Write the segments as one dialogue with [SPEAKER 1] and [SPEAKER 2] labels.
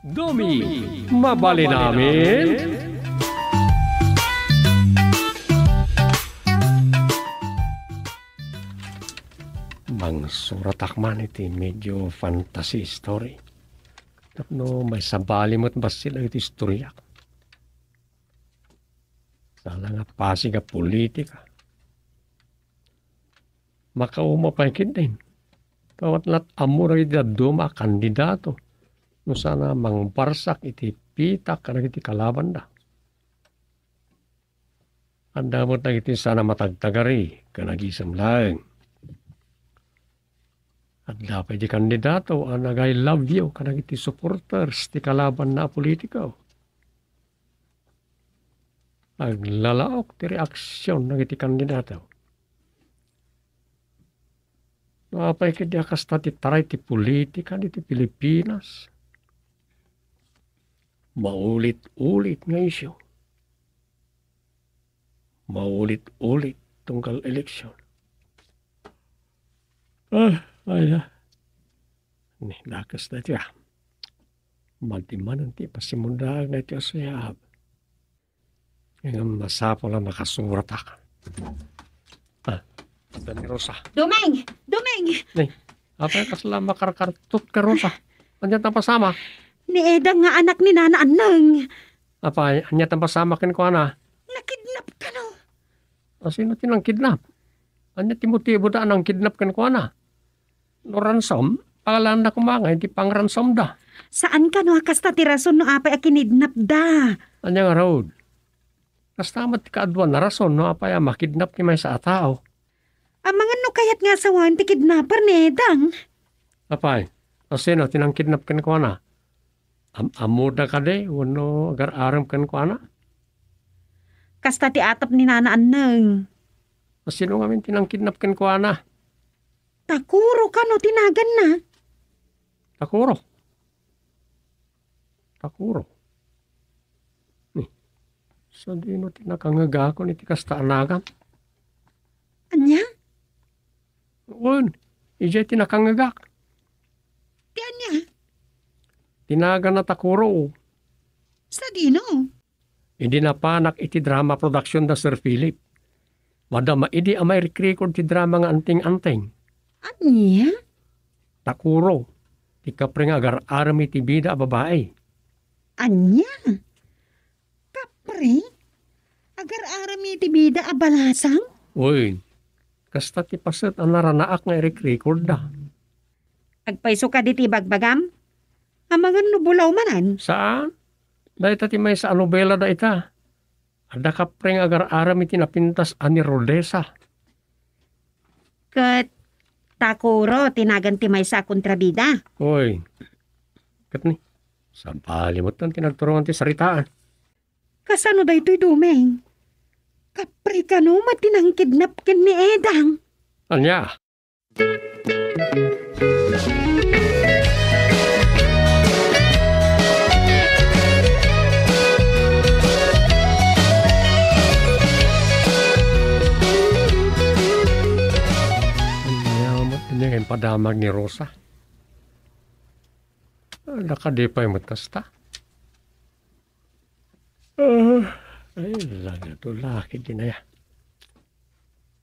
[SPEAKER 1] Domi, mabali namin. Mangsurat akman iti medyo fantasy story. Tapno may sabali mo't basil iti istorya. Sala nga pasi ka politika. Makaumapay din. Kawat lat amura iti duma kandidato. No sana mangbarsak iti pitak karag iti kalaban da. Anda mo na iti sana matagtagari kanagisam laeng. At dapat di kandidato ang nagay love you kanag iti supporters ti kalaban na politiko. Aglalaok ti reaksyon ng iti kandidato. Napay kadi akasta ti taray ti politika di ti Pilipinas. Maulit-ulit nga isyo. Maulit-ulit tungkal eleksyon. Ni lakas na tiya. Magtimanan ti pasimundag na tiya sayab. Ngayon masapo lang nakasurat ka. Dani Rosa.
[SPEAKER 2] Dumeng! Dumeng!
[SPEAKER 1] Ni, apa yung kasala makarkartut ka Rosa? Anyan tang pasama?
[SPEAKER 2] Ni Edang nga anak ni Nana Aneng.
[SPEAKER 1] Apa, anyan tang pasama kin ko na?
[SPEAKER 2] Nakidnap ka no.
[SPEAKER 1] Sino tinang kidnap? Anyan ti motibo da anang kidnap kin ko na? No ransom? Pangalan na kumanga, hindi pang ransom da.
[SPEAKER 2] Saan ka no kasta ti rason no apay a kinidnap da?
[SPEAKER 1] Anyan nga road? Kastamat ti kaadwan na rason no apay makidnap ni may sa atao.
[SPEAKER 2] Ang mga no kayat nga sawan ti kidnapper ni Edang.
[SPEAKER 1] Apay, sino tinang kidnap kin ko na? Amuda ka de, wano agar-aram kin ko na?
[SPEAKER 2] Kasta ti atap ni Nana Aneng.
[SPEAKER 1] Sino nga min tinang kidnap kin ko na?
[SPEAKER 2] Takuro ka no tinagan na.
[SPEAKER 1] Takuro. Ni, so di no tinakangaga ko ni tikasta anagan.
[SPEAKER 2] Anya?
[SPEAKER 1] Un, ije tinakangagak.
[SPEAKER 2] Ti anya?
[SPEAKER 1] Tinaga na Takuro.
[SPEAKER 2] Sa dino?
[SPEAKER 1] Hindi na panak iti drama production da Sir Philip. Madama, idi amay record ti drama nga anting-anting.
[SPEAKER 2] Anya?
[SPEAKER 1] Takuro. Ti kapring agar-aram iti bida a babae.
[SPEAKER 2] Anya? Kapre? Agar-arami ti bida abalasang?
[SPEAKER 1] Uy, kasta ti paset ang naranaak nga record da.
[SPEAKER 2] Agpaiso ka di ti bagbagam? Amangan no bulaw manan?
[SPEAKER 1] Saan? Dahil ti may sa nobela da ita. Ada kapring agar-aram iti napintas ani Rodesa.
[SPEAKER 2] Kat Takuro, tinagan ti may sa kontrabida.
[SPEAKER 1] Uy, kat ni, sabali mo tan tinagturuan ti saritaan.
[SPEAKER 2] Kasano da ito'y dumeng? Kapri ka no, matinang kidnap kin ni Edang.
[SPEAKER 1] Anya? Anya nga padamag ni Rosa. Nakadipay mo't kasta. Ay, lang ito laki din na yan.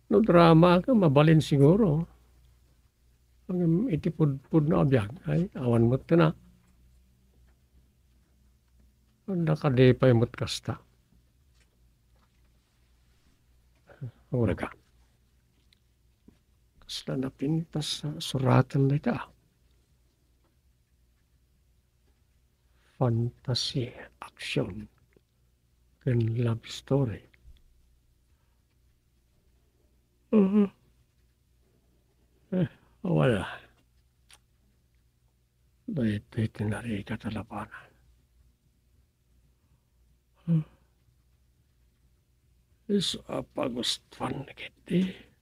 [SPEAKER 1] No drama ka, mabalin siguro. Ang itipud-pud na abiyag, ay, awan mo't ka na. Nakadipay mo't kasta. Ura ka. Kasta napintas sa suratan na ita. Fantasy, action, and love story. Wala. Dahil tinari katalapanan. Isa pagustuhan na kiti.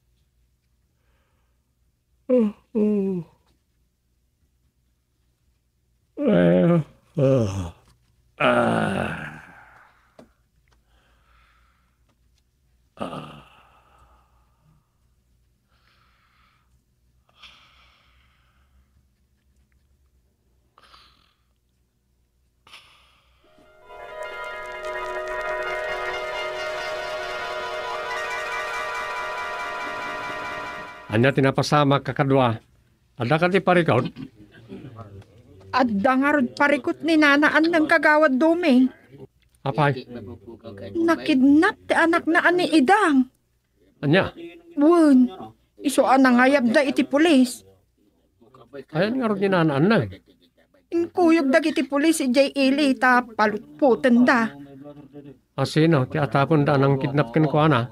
[SPEAKER 1] Anya tinapasama kakadwa. Ada ka ti parikaw?
[SPEAKER 3] At dangarod parikot ni nanaan ng kagawad dumeng.
[SPEAKER 1] Apay?
[SPEAKER 3] Nakidnap ti anak na ani Idang.
[SPEAKER 1] Anya?
[SPEAKER 3] Wen, iso anangayab da iti pulis.
[SPEAKER 1] Ayan nga rin ninanaan na.
[SPEAKER 3] Inkuyog da iti pulis si J. Eli ta palutputan da.
[SPEAKER 1] Asino, ti atapon da nang kidnap ken ko ana.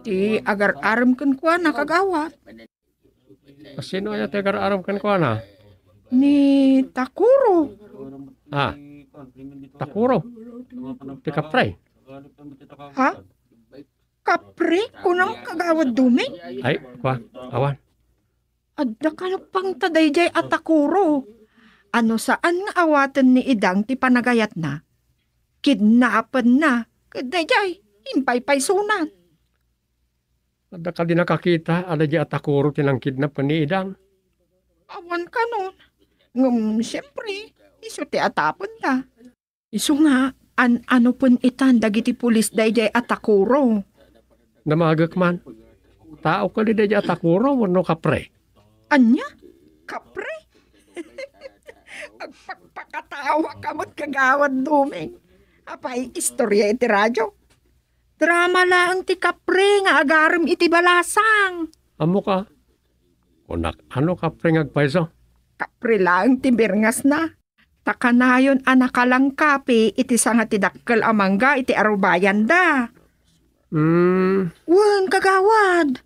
[SPEAKER 3] Ti agar-aram kan kwa na kagawad.
[SPEAKER 1] Asino aya ti aram ken ko ana?
[SPEAKER 3] Ni Takuro.
[SPEAKER 1] Ah, Takuro. Ti kapray.
[SPEAKER 3] Ha? Kapre? Kunang kagawad dumeng?
[SPEAKER 1] Ay, kwa, awan.
[SPEAKER 3] Adda ka na pang tadayjay at Takuro. Ano saan nga awatan ni Idang ti panagayat na? Kidnapan na. Kadayjay, impay-pay sunan.
[SPEAKER 1] Ada ka din nakakita, ada di Takuro tinang kidnap ka ni Idang.
[SPEAKER 3] Awan ka nun. Siyempre, iso ti atapon na. Iso nga, ano pun itan dagiti pulis dayjay at Takuro.
[SPEAKER 1] Namagak man. Tao ka di Takuro, wano kapre.
[SPEAKER 3] Anya? Kapre? Agpagpakatawa ka mo't kagawad dumeng. Apay, istorya iti radyo. Drama lang ti kapre nga agaram iti balasang.
[SPEAKER 1] Amo ka? Kunak, ano kapre ngagpaiso?
[SPEAKER 3] Kapre lang ti birngas na. Takanayon anakalang kape iti sanga ti dakkel amangga iti arubayan da. Wen, kagawad.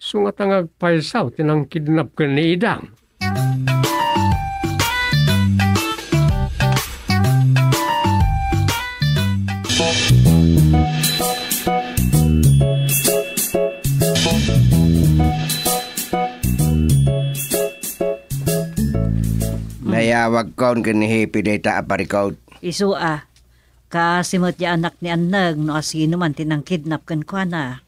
[SPEAKER 1] Sungat ang ngagpaisaw, tinang kidnap ka ni Idang.
[SPEAKER 4] Nayawag kaon kanihipi data aparikaw.
[SPEAKER 5] Isu kasimot ya anak ni Anag no asino man tinang kidnap kan kwa na.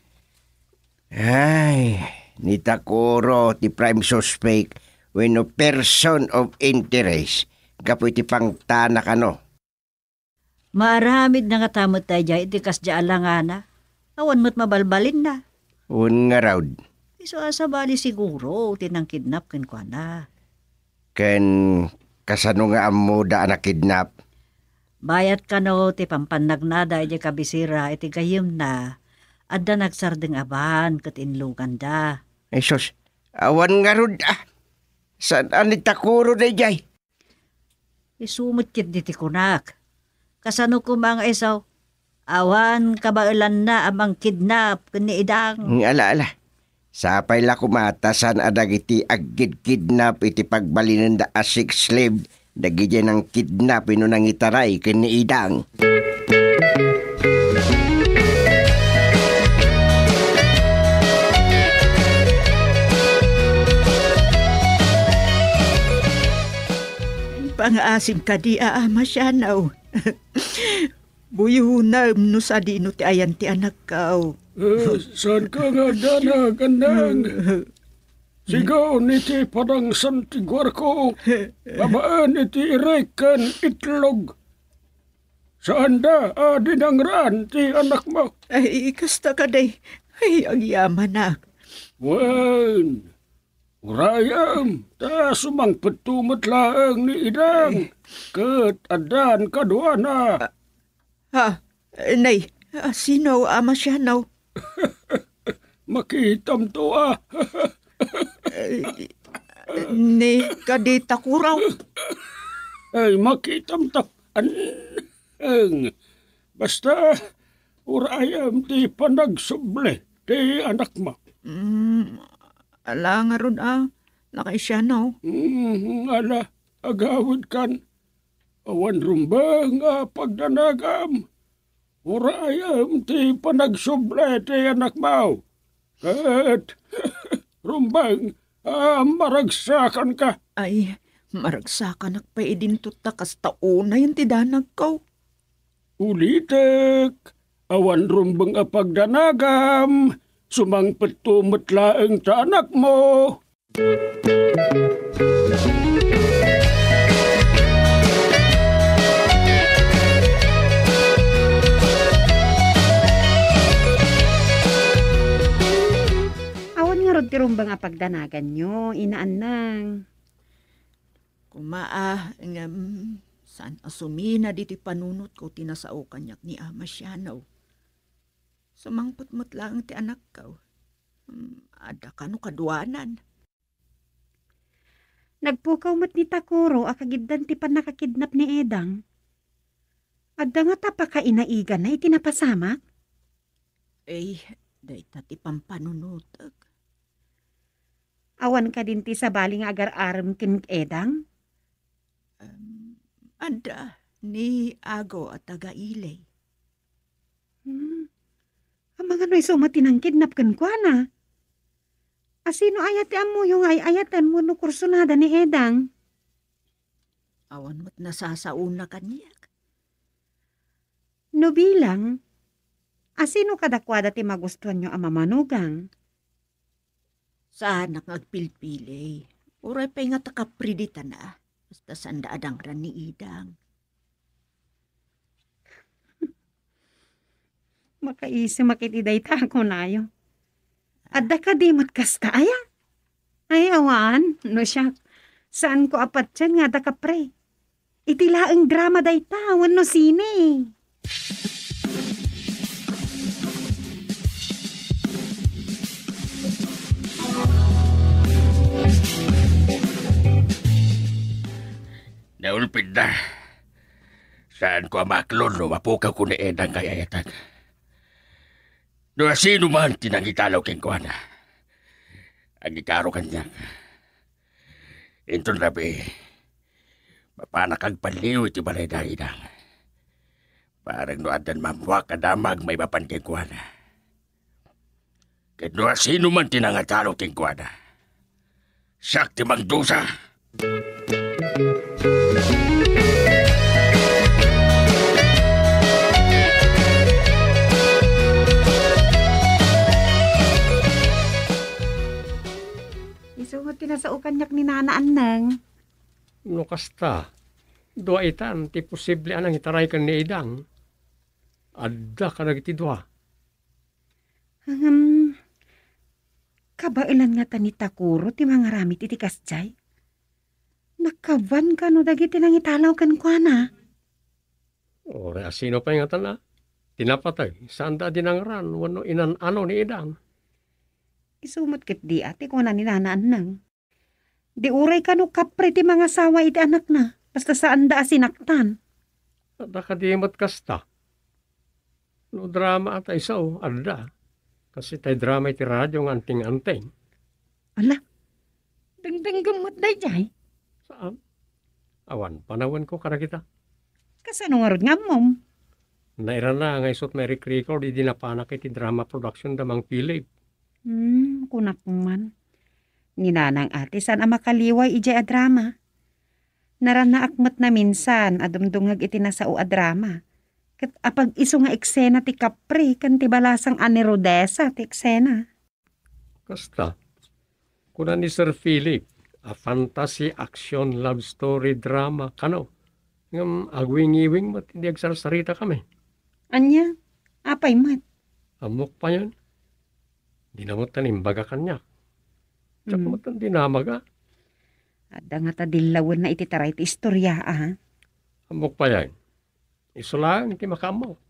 [SPEAKER 4] Ay, ni Takuro, ti prime suspect, when no person of interest, kapoy ti pangtanak ano.
[SPEAKER 5] Maaramid na nga tamot tayo dya, iti kasya alangana. Awan mo't mabalbalin na.
[SPEAKER 4] Un nga raw,
[SPEAKER 5] Isu asa bali siguro tinang kidnap kan kwa na.
[SPEAKER 4] ken kasano nga amo da anak kidnap.
[SPEAKER 5] Bayat ka no ti pampannagnada iti kabisira iti gayim na. Adda nagsardeng aban kat inlugan da.
[SPEAKER 4] Ay sus, awan nga rod Saan ni Takuro na jay?
[SPEAKER 5] Isumot kit diti kunak. Kasano ko mga isaw? Awan kabailan na amang kidnap kani Idang.
[SPEAKER 4] Ala. Sapay la kumatasan adag iti agid kidnap iti pagbalinan da asik slave dagiti ng kidnap ino nang itaray kani Idang.
[SPEAKER 2] Pang-asim ka di masyanaw. Buyunam no sa di no ti ayan ti anak kao.
[SPEAKER 1] Saan ka nga dana, gandang? Sigaw ni ti parang santigwar ko. Babaan iti irekan itlog. Saan da, dinangran ti anak mo?
[SPEAKER 2] Ay, kasta ka day. Ay, ang yaman na.
[SPEAKER 1] Wan, urayam, ta sumang petumot laang ni Idang. Kat adan kadwa na.
[SPEAKER 2] Ha, nay, sino masyanaw?
[SPEAKER 1] Makitam to
[SPEAKER 2] Ni kadita kuraw.
[SPEAKER 1] Ay, makitam to. Basta, urayam ti panagsuble ti anak mo.
[SPEAKER 2] Ala nga ron nakaisya
[SPEAKER 1] Ala, agawid kan. Awan rumbang pagdanagam. Urayam ti panagsuble ti anak mo. Kat, rumbang, maragsakan ka.
[SPEAKER 2] Ay, maragsakan nakpaidin tuta kas tauna yung tidanag ko.
[SPEAKER 1] Ulitek, awan rumbang pagdanagam. Sumangpet tumatlaang sa anak mo.
[SPEAKER 2] Karumbang pagdanagan nyo, inaan nang.
[SPEAKER 3] Saan asumina diti panunot ko tinasao kanyak ni Ama Sianaw. Sumangpot-mot lang ti anak ka. Ada ka no kaduanan.
[SPEAKER 2] Nagpukaw mat ni Takuro akagiddan ti panakakidnap ni Edang. Adda nga tapakainaigan na itinapasamak.
[SPEAKER 3] Day ti pampanunotag.
[SPEAKER 2] Awan ka din ti sabali nga agar-aram kin Edang.
[SPEAKER 3] Ada ni Ago at taga-ilay.
[SPEAKER 2] Ang mga noy sumatinang kidnap kan kwa na. Asino ayat mo yung ayatan mo no kursunada ni Edang?
[SPEAKER 3] Awan mo't nasasauna kanyak.
[SPEAKER 2] No bilang, asino kadakwada ti magustuhan nyo ang mamanugang?
[SPEAKER 3] Saan agpilpilay? Uray pa nga takapridita na. Basta sandaadang ran ni Idang.
[SPEAKER 2] Makaisi makitiday ta ako nayo. Adda ka di matkasta aya? Ay awan, no siya. Saan ko apat yan nga da ka pre? Itilaang drama day tawan no sine.
[SPEAKER 6] Naulpid na. Saan ko amaklon no mapukaw ko ni Edang kay ayatag. No sino man tinangitalaw king kuha na. Ang ikaro kanya. Inton labi. Mapanak panliw iti balay na Idang. Parang no adan mamwa kadamag may mapan king kuha na. Kahit no sino man tinangatalaw king kuha na. Sakti magdusa.
[SPEAKER 2] Iso mo tinasaukan nyak ni nanaan nang.
[SPEAKER 1] No kasta, dua itan, ti posible anang itaray kan ni Idang. Adda ka nagiti dua.
[SPEAKER 2] Kabailan nga ta ni Takuro ti mga ramit iti kasjay. Nakaban ka no dagiti nang italaw kan kwa na.
[SPEAKER 1] Ore, asino pa ingatan na? Tinapatay, saan da dinangran, wano inan-ano ni Idang.
[SPEAKER 2] Isumot kit di ati ko na ni nanaan nang. Di uray ka no kapre ti mga sawa iti anak na. Basta saan da asinaktan.
[SPEAKER 1] Adda ka di matkasta. No drama at isaw, adda. Kasi tay drama iti radyo ng anting-anting.
[SPEAKER 2] Ala, dangdang gamot day jay.
[SPEAKER 1] Saan? Awan, panawan ko kada kita.
[SPEAKER 2] Kasano nga ron nga mom?
[SPEAKER 1] Nairan na nga isot may record, di dinapanak iti drama production damang Philip.
[SPEAKER 2] Kunak man. Ninanang ate, saan ang makaliway ijay a drama? Naranaakmat na minsan, adumdungag iti nasao a drama. Kat apag iso nga eksena ti kapre, kan ti balasang ani Rodessa ti eksena.
[SPEAKER 1] Kasta, kuna ni Sir Philip, a fantasy, action, love story, drama, kano? Ngam agwing-iwing mat hindi agsarsarita kami.
[SPEAKER 2] Anya, apay mat.
[SPEAKER 1] Amok pa yun. Di na mo tanimbaga kanya. Tsaka mo tan dinamaga.
[SPEAKER 2] Ada nga ta dilawan na ititaray ti istorya ah.
[SPEAKER 1] Amok pa yan. Iso lang, iti makamo.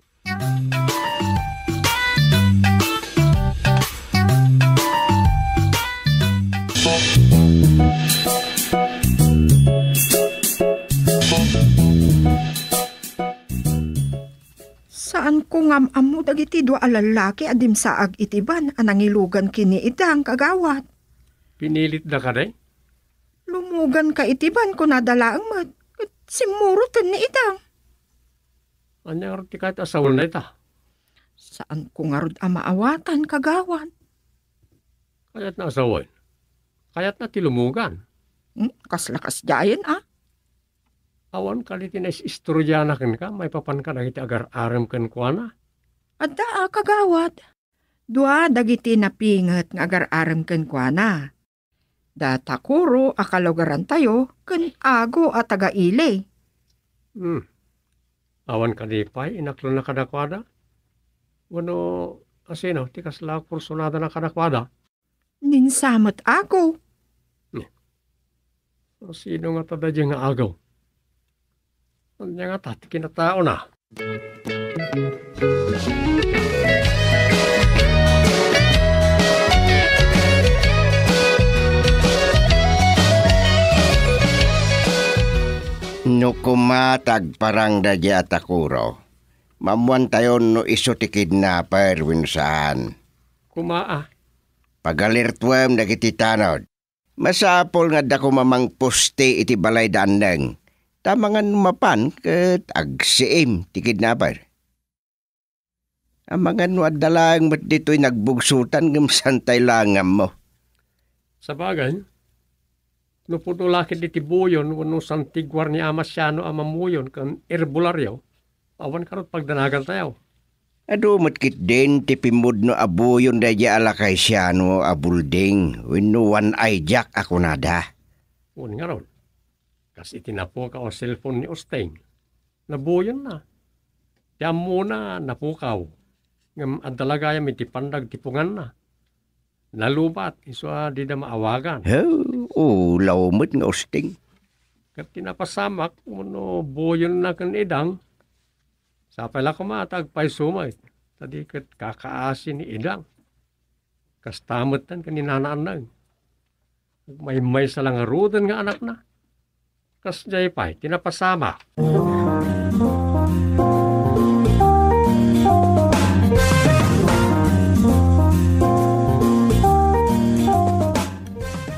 [SPEAKER 3] Saan ko ngam-amu dagiti dua alalaki adim saag itiban anangilugan kini Idang kagawat.
[SPEAKER 1] Pinilit na ka rin.
[SPEAKER 3] Lumugan ka itiban ko nadalaang mat. Simurutan ni Idang.
[SPEAKER 1] Anyang roti kahit asawal na ita.
[SPEAKER 3] Saan ko nga rod amaawatan kagawat.
[SPEAKER 1] Kaya't na asawal. Kaya't na tilumugan.
[SPEAKER 3] Kaslakas jayan ah.
[SPEAKER 1] Awan kaliti na istoryanan ka, may papan ka na iti agar-aram kan kuana.
[SPEAKER 3] Adda kagawat. Dua dagiti napingat nga agar-aram ken kuana. Da Takuro akalogaran tayo ken Ago at taga-ilay.
[SPEAKER 1] Awan kalipay, inaklo na kadakwada. Wano, asino, tikas la kursunada na kadakwada.
[SPEAKER 3] Ninsamot ako.
[SPEAKER 1] O sino nga tada dyan nga agaw? Ano nga tati kinatao na?
[SPEAKER 4] No kumatag parang dadya Takuro. Mamuan tayo no iso ti kidnapper winsaan.
[SPEAKER 1] Kumaa.
[SPEAKER 4] Pagalirtuam dagiti tanod. Masapol nga dako mamang poste iti balay dandeng. Tamangan mapan ket agsiim ti kidnapper. Amangan no adalang met dito'y nagbugsutan ngem santay langam mo.
[SPEAKER 1] Sa bagay, no putulakid iti buyon, wano santigwar ni Amasyano amamuyon kan erbularyo, awan karot pagdanagan tayo.
[SPEAKER 4] Adumot kit din ti pimud no abuyon dadya alakay siya no abulding. Wenno one eye jack ako nada.
[SPEAKER 1] Wani nga ron. Kas itinapo ka o cellphone ni Osteng. Nabuyon na. Tiyan muna napukaw. Ngam adalagaya may tipandag tipungan na. Nalubat, iso di na maawagan.
[SPEAKER 4] Lawmot nga usting.
[SPEAKER 1] Kat tinapasamak, no buyon na kan idang. Sapay la kumatag pa'y sumay. Tadi kat kakaasin ni idang. Kas tamutan kan ninanaan na. May salang arudan nga anak na. Kas jay pa'y tinapasama.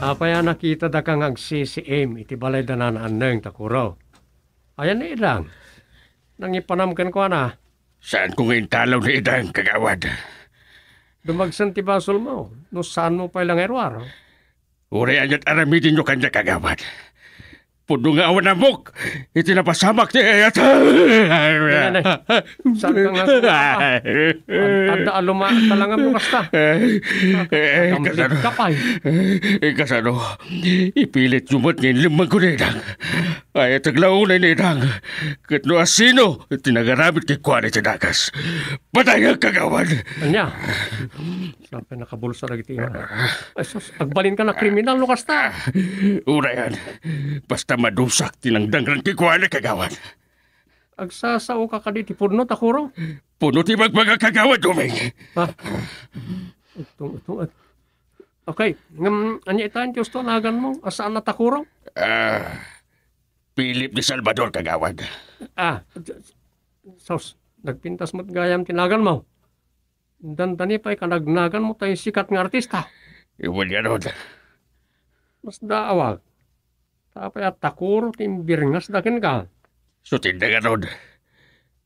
[SPEAKER 1] Apaya nakita da kang agsisiim iti balay da nanaan Takuro. Ayan ni idang. Nangipanamkan ko na.
[SPEAKER 6] Saan ko ngayon talaw ni Idang, kagawad?
[SPEAKER 1] Dumagsan ti basol mo. No saan mo pa ilang erwar.
[SPEAKER 6] Uri anyat aramitin nyo kanya, kagawad. Puno nga awan amok. Iti napasamak ti ayat.
[SPEAKER 1] Saan ka nga kumapa? Tanda alumaan talangan mo kasta. Kamlit kapay.
[SPEAKER 6] Kasano, ipilit yumot ngayon limang ko ni Idang. Ay taglaunay ni Idang. Kat no asino, tinagaramit kay Kuwari sa dagas. Patay ang kagawad.
[SPEAKER 1] Anya? Sampai nakabulsa na giti. Ay sus, agbalin ka na kriminal no kasta.
[SPEAKER 6] Urayan, basta madusak tinangdang kay Kuwari, kagawad.
[SPEAKER 1] Agsasao ka kaditi purno, Takuro?
[SPEAKER 6] Puno ti magbaga, kagawad, Dumeng.
[SPEAKER 1] Ha? Itong. Okay, anya itaan Diyos to, nagan mo, asaan na Takuro?
[SPEAKER 6] Philip de Salvador, kagawad.
[SPEAKER 1] Sos, nagpintas mo't gayam tinagan mo. Dandani pa'y kanagnagan mo tayo sikat nga artista.
[SPEAKER 6] Iwan yan, Rod.
[SPEAKER 1] Mas daawag. Tapay at Takuro, timbirngas dakin ka.
[SPEAKER 6] So tindagan, Rod.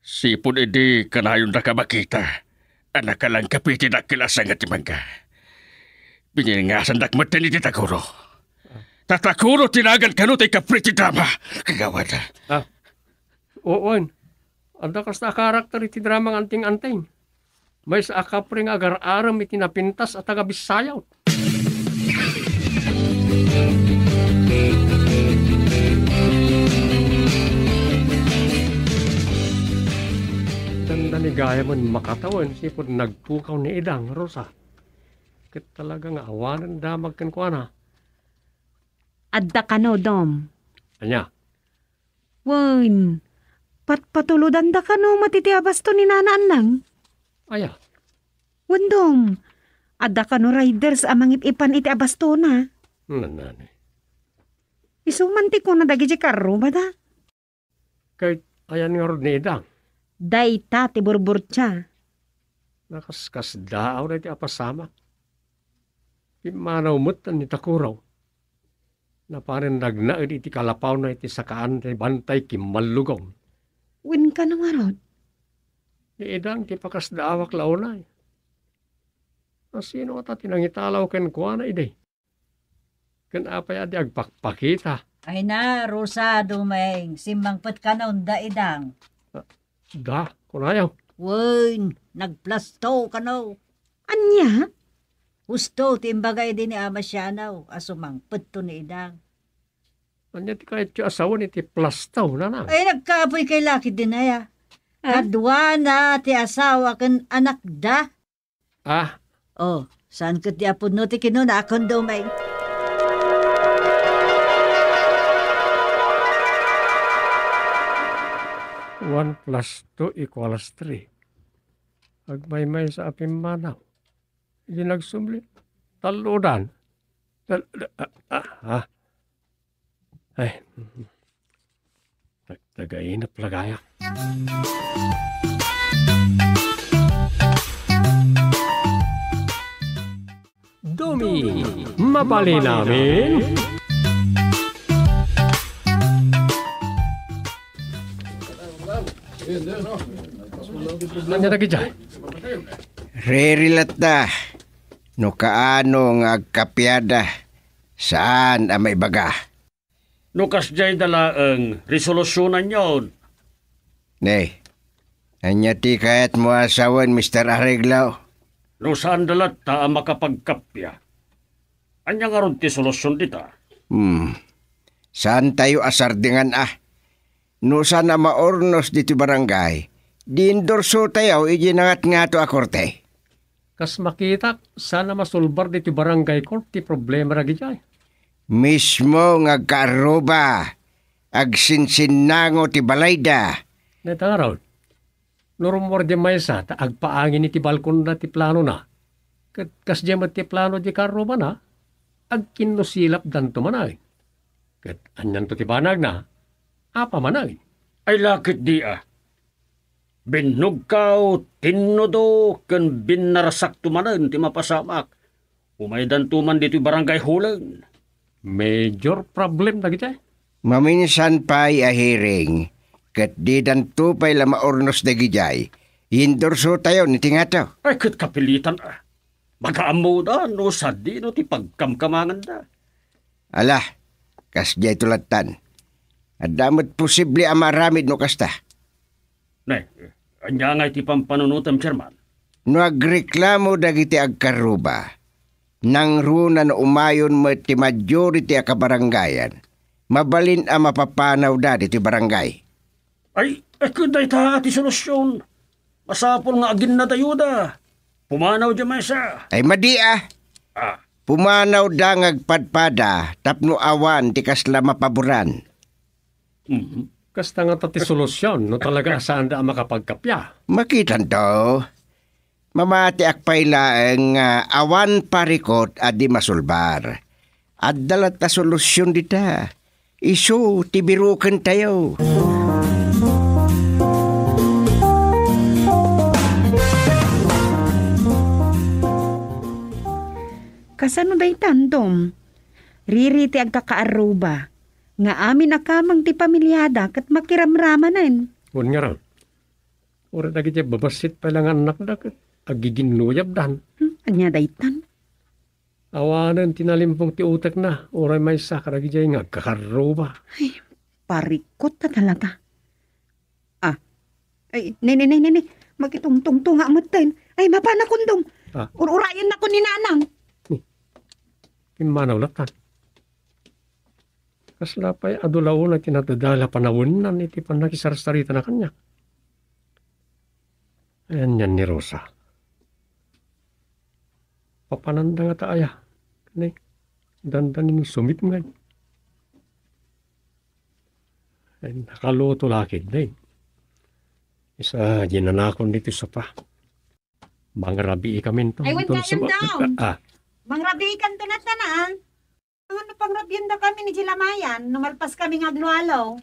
[SPEAKER 6] Sipon edi kanayon na kamakita. Anak ka lang kapitin na kilasang at imangka. Biningasan dakmatan ni Takuro. Tatakuro tinagan kanot ay kapriti drama. Kagawad.
[SPEAKER 1] Oon, anda kas na karakter iti drama ng anting-anting. May sa akapring agar-aram iti napintas at taga-Bisayaw. Ganda ni gaya mo makatawan sipod nagpukaw ni Idang, Rosa. Kat talaga nga awanan damag kan ko na.
[SPEAKER 2] Adda ka no, Dom.
[SPEAKER 1] Anya?
[SPEAKER 2] Wen, patuludan da ka no matitiabas to ni nanaan lang.
[SPEAKER 1] Aya.
[SPEAKER 2] Wen, Dom. Adda ka no riders amang ipan iti abasto na.
[SPEAKER 1] Nanay.
[SPEAKER 2] Isumanti ko na dagi di karo ba da?
[SPEAKER 1] Kahit ayan nga rin ni Idang.
[SPEAKER 2] Day ta ti burburtya.
[SPEAKER 1] Nakaskas daaw na iti apasama. Imanaw mutan ni Takuraw. Na parin nagnaid iti kalapaw na iti sakaan ni bantay kimalugong.
[SPEAKER 2] Wen ka no marod.
[SPEAKER 1] Ni Idang ti pakas daawak launay. Sino ata tinangitalaw ken kuha na ide. Ken apay adi agpakpakita.
[SPEAKER 5] Ay na, Rosa, Dumeng. Simangpet ka na unda, Idang.
[SPEAKER 1] Da, kunayaw.
[SPEAKER 5] Wen, nagplasto ka na.
[SPEAKER 2] Anya?
[SPEAKER 5] Gusto, timbagay din ni Amasyanaw. Asumangpet to ni Idang.
[SPEAKER 1] Anya ti kahit yung asawa ni ti plastaw na na.
[SPEAKER 5] Ay, nagkaapoy kay laki din ay. Kadwa na ti asawa kan anak da.
[SPEAKER 1] Ah,
[SPEAKER 5] Oh, Saan ko ti apod no ti kinunakon dumay?
[SPEAKER 1] 1 + 2 = 3. Agmay-may sa apim manaw. Hindi nagsumli. Taludan. Ay. Tagainap lagaya. Dumi, mabali namin. Nanya lagi dyan.
[SPEAKER 4] Rerilat da. No kaano nga agkapyada. Saan ang may baga?
[SPEAKER 6] Nukas jay dala ang resolusyonan yon.
[SPEAKER 4] Ne, anya ti kayat mo asawan, Mr. Arreglaw.
[SPEAKER 6] No saan dalat ta makapagkapya. Anya nga ron ti solusyon dita.
[SPEAKER 4] Saan tayo asardingan No sana maornos dito barangay. Diindorso tayo ijinangat nga to akorte.
[SPEAKER 1] Kas makita, sana masulbar dito barangay court ti problema lagi dyan.
[SPEAKER 4] Mismo nga karuba. Agsinsinango ti balayda.
[SPEAKER 1] Neta nga raw, norumor di maysa, ta agpaangin ni ti balkon na ti plano na. Kas di ti plano di karuba na, agkinusilap danto manay. Kat anyan to ti banag na, apa manay.
[SPEAKER 6] Ay lakit di Binugkaw, tinudo, kan binarasak tumanan ti mapasamak. Umaydan tuman dito barangay hulang.
[SPEAKER 1] Major problem lagi dyan.
[SPEAKER 4] Maminsan pa'y ahiring. Kat di dan tupay la maornos da gijay. Indorso tayo ni tingato.
[SPEAKER 6] Ay kat kapilitan Magaamu da, no sadi no ti pagkamkamangan da.
[SPEAKER 4] Ala, kas jay tulatan. Adamot posible amaramid no kasta.
[SPEAKER 6] Ne, anya nga iti pampanunutam, Chairman.
[SPEAKER 4] No agreklamo dagiti agkaruba. Nang runa no umayon mo ti majority a kabarangayan. Mabalin a mapapanaw da diti barangay.
[SPEAKER 6] Ay kuday ta ati solusyon. Masapol nga agin na tayo da. Pumanaw dyan may sa.
[SPEAKER 4] Ay madia. Pumanaw da ngagpadpada tapno awan ti kasla mapaboran.
[SPEAKER 1] Kasta nga tati solusyon, no talaga saan da makapagkapya.
[SPEAKER 4] Makitan to. Mamati akpayla ang awan parikot adi masulbar. At dalat na solusyon dita. Isu, tibirukan tayo.
[SPEAKER 2] Kasano day tandom? Ririti ang kakaaruba. Nga amin akamang ti pamilyada kat makiramramanan.
[SPEAKER 1] Huwag nga raw. Ura lagi dyan, babasit pa lang anak na agiginuyab dan.
[SPEAKER 2] Anya daytan?
[SPEAKER 1] Awanan tinalimpong ti utak na. Ura may sakara lagi dyan nga kakaroba.
[SPEAKER 2] Parikot na talaga. Ay, nene. Magitungtungtung nga amatin. Ay, mapana kundom. Ururayan na ko ni nanang.
[SPEAKER 1] Kimanaw latan. Kasla pa'y adulaw na tinatadala panawunan iti panakisarasarita na kanya. Ayan yan ni Rosa. Papananda nga taaya. Kani, dandanin sumit nga. Ay, nakaluto lakid na Isa, ginanakon dito sa pa. Mangrabi kami ito.
[SPEAKER 2] Ay, wag kayang down. Mangrabikan to na tanan. Ano pangrabyan da kami ni Jilamayan, numalpas kami nga aglualaw.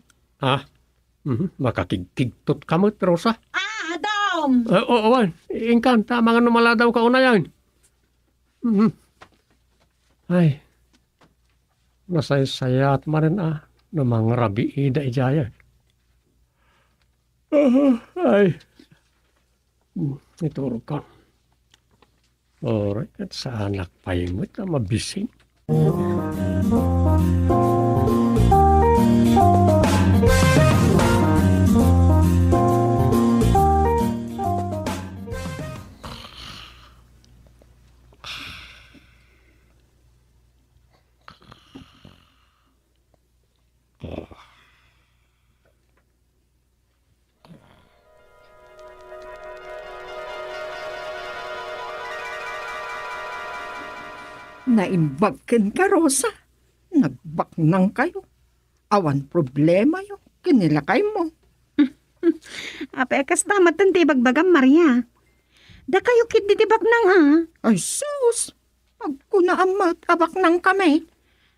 [SPEAKER 1] Makakigtigtot ka mo, Rosa.
[SPEAKER 2] Dom!
[SPEAKER 1] Oo, ingkanta, mga numala daw ka una yan. Ay, nasay-saya at marin na mga rabi ida ijaya. Ay, ituro ka. Alright, at sa anak pa yung mabising.
[SPEAKER 3] Naimbagkin ka, Rosa. Nagbaknang kayo. Awan problema yo. Kinilakay mo.
[SPEAKER 2] Apay kas tamatan ti bagbagam Maria. Da kayo kid di nang ha.
[SPEAKER 3] Ay, sus. Pagkunaamat, abak nang kami.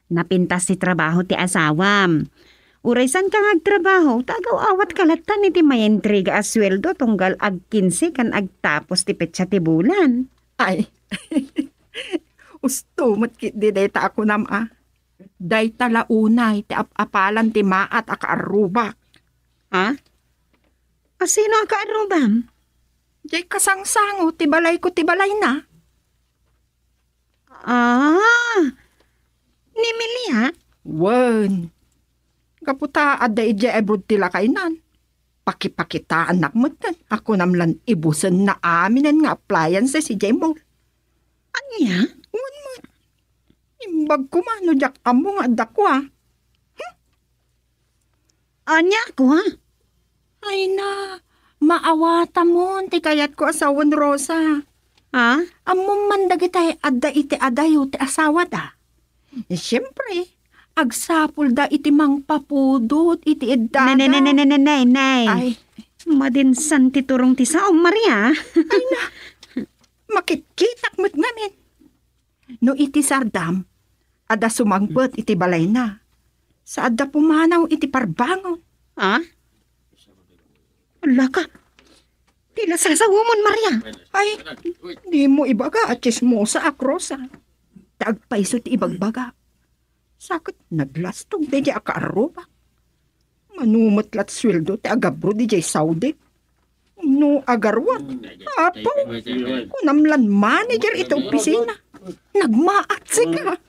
[SPEAKER 2] Napintas si trabaho ti asawam. Uraysan kang agtrabaho, tagaw awat kalatan iti may entrega as sweldo tunggal ag 15 kan agtapos ti petsa ti bulan.
[SPEAKER 3] Ay, ustumot kit di dayta ako nama. Day talaunay, ti apalan ti maat akaarubak.
[SPEAKER 2] Ha? Asino ang kaarubam?
[SPEAKER 3] Day kasangsango, ti balay ko, ti balay na.
[SPEAKER 2] Ni Melia?
[SPEAKER 3] Wen. Kaputa, aday di abroad tila kainan. Pakipakita anak mo tan. Ako namlan ibusan na aminan nga appliances si Jemol.
[SPEAKER 2] Anya?
[SPEAKER 3] Wen mo. Imbag ko man, no jak amo nga dakwa.
[SPEAKER 2] Anya ko ha?
[SPEAKER 3] Ay na, maawata mo, ti kayat ko asawan Rosa.
[SPEAKER 2] Ha?
[SPEAKER 3] Among mandagitay adda iti adayo ti asawa da. Siyempre, agsapul da iti mang papudot iti edada.
[SPEAKER 2] Nay.
[SPEAKER 3] Ay,
[SPEAKER 2] Madinsan ti turong ti saong Maria.
[SPEAKER 3] makikitak mo't ngamin. No iti sardam, ada sumangpet iti balay na. Sa adda pumanaw iti parbangon.
[SPEAKER 2] Ha? Wala ka. Tila sasawumon Maria.
[SPEAKER 3] Ay, di mo ibaga at chismosa akrosa. Tagpaiso ti ibagbaga. Sakit naglastog di akaaroba. Manumutlat sweldo ti agabro di Saudi. No agarwat. Apo, kunamlan manager ito opisina. Nagmaat sika.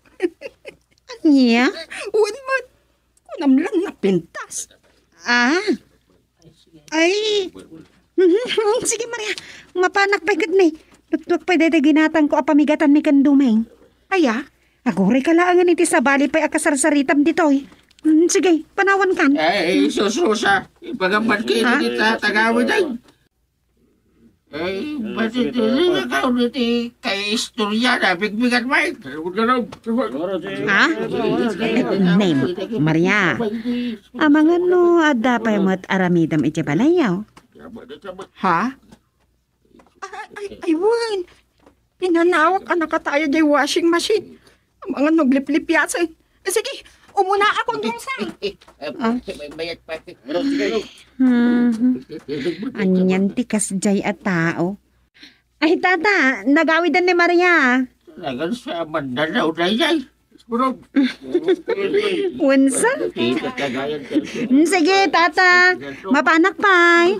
[SPEAKER 2] Anya?
[SPEAKER 3] Unmat, kunamlan na pintas.
[SPEAKER 2] Ay. Sige Maria, mapanak pa ikad na. Tutwag pa dede ginatan ko apamigatan mi kandumeng.
[SPEAKER 3] Aya,
[SPEAKER 2] Agore ka laangan iti sabali pa'y akasarsaritam ditoy. Sige, panawan kan.
[SPEAKER 7] Ay, sususa. Ipagampan kayo kita tagawid ay. Ay, matitiling ikaw niti kay istorya na bigbigan may.
[SPEAKER 2] Ha? Name, Maria. Amangan no, ada pa yung aramidam iti balayaw.
[SPEAKER 3] ha? Ay, wan. Pinanawak anak ka tayo di washing machine. Ang mga nuglip-lip yasa. Sige, umuna ako dun sa.
[SPEAKER 7] Bayat pa.
[SPEAKER 2] Anyan ti kasjay at tao. Ay tata, nagawidan ni Maria.
[SPEAKER 7] Nagan sa mandanaw na yay.
[SPEAKER 2] Unsa? Sige tata, mapanak pa'y.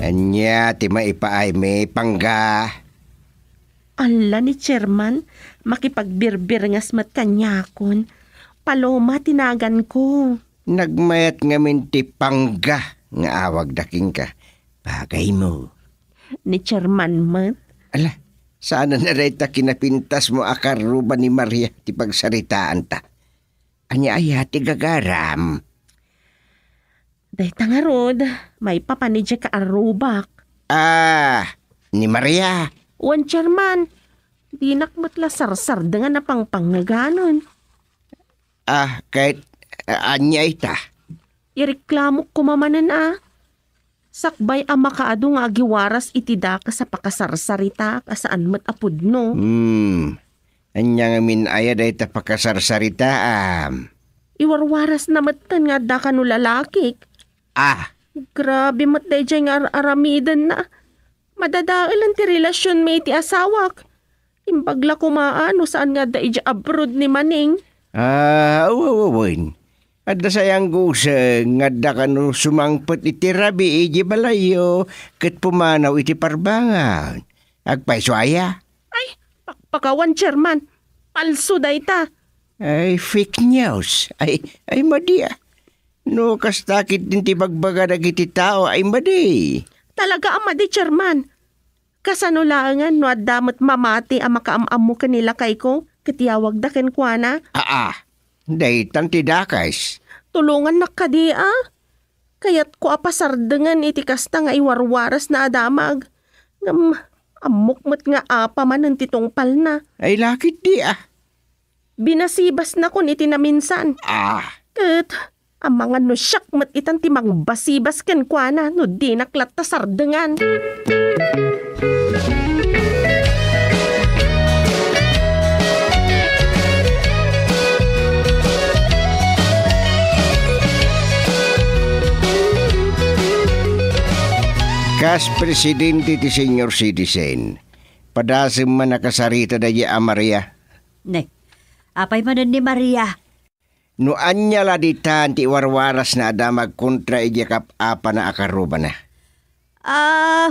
[SPEAKER 4] Anya, ti maipaay may pangga.
[SPEAKER 8] Ala ni Chairman, makipagbirbir ngas mat kanyakon. Paloma tinagan ko.
[SPEAKER 4] Nagmayat ngamin ti pangga nga awag daking ka. Bagay mo.
[SPEAKER 8] Ni Chairman mat.
[SPEAKER 4] Ala, saan na reta kinapintas mo akaruba ni Maria ti pagsaritaan ta? Anya ay ti gagaram.
[SPEAKER 8] Day tangarod, may papanidya ka arubak.
[SPEAKER 4] Ni Maria.
[SPEAKER 8] Wan Chairman, di nakmatla sarsar dengan napang pangaganon.
[SPEAKER 4] Kahit anya ita.
[SPEAKER 8] Ireklamo ko mamanan Sakbay ang makaado nga agiwaras itida ka sa pakasarsarita ka saan mat apod no.
[SPEAKER 4] Anya nga minaya da ita pakasarsarita
[SPEAKER 8] Iwarwaras na matan nga da ka no lalakik. Grabe mat day dyan nga aramidan na. Madadailan ti relasyon may ti asawak. Imbagla kumaano saan nga da ija abroad ni Maning.
[SPEAKER 4] Uwawawan. At da sayang gusa nga da ka no sumangpot iti rabi iji balayo kat pumanaw iti parbangan. Agpaiso aya.
[SPEAKER 8] Ay, pakpakawan Chairman. Palso day ta.
[SPEAKER 4] Ay, fake news. Ay madia. No, kastakit din ti bagbaga na iti tao, ay madi.
[SPEAKER 8] Talaga amadi Chairman. Kasanulangan no adamot mamati ang makaamam mo kanila kay ko, katiyawag da ken kuana.
[SPEAKER 4] Daytan ti dakais.
[SPEAKER 8] Tulungan na kadi Kayat ko apasardengan iti kasta nga iwarwaras na adamag. Ngam, amukmat nga apa man ang titungpal na.
[SPEAKER 4] Ay lakit di
[SPEAKER 8] Binasibas na kun iti naminsan. Kat, ang mga no syakmat itan timang basibas ken kuana no di naklat ta sardengan.
[SPEAKER 4] Kas presidente ti senior citizen, padasem man nakasarita da di Maria.
[SPEAKER 5] Ne, apay man ni Maria.
[SPEAKER 4] No anya la ditan ti warwaras na adamag kontra ijakap apa na akaruba na.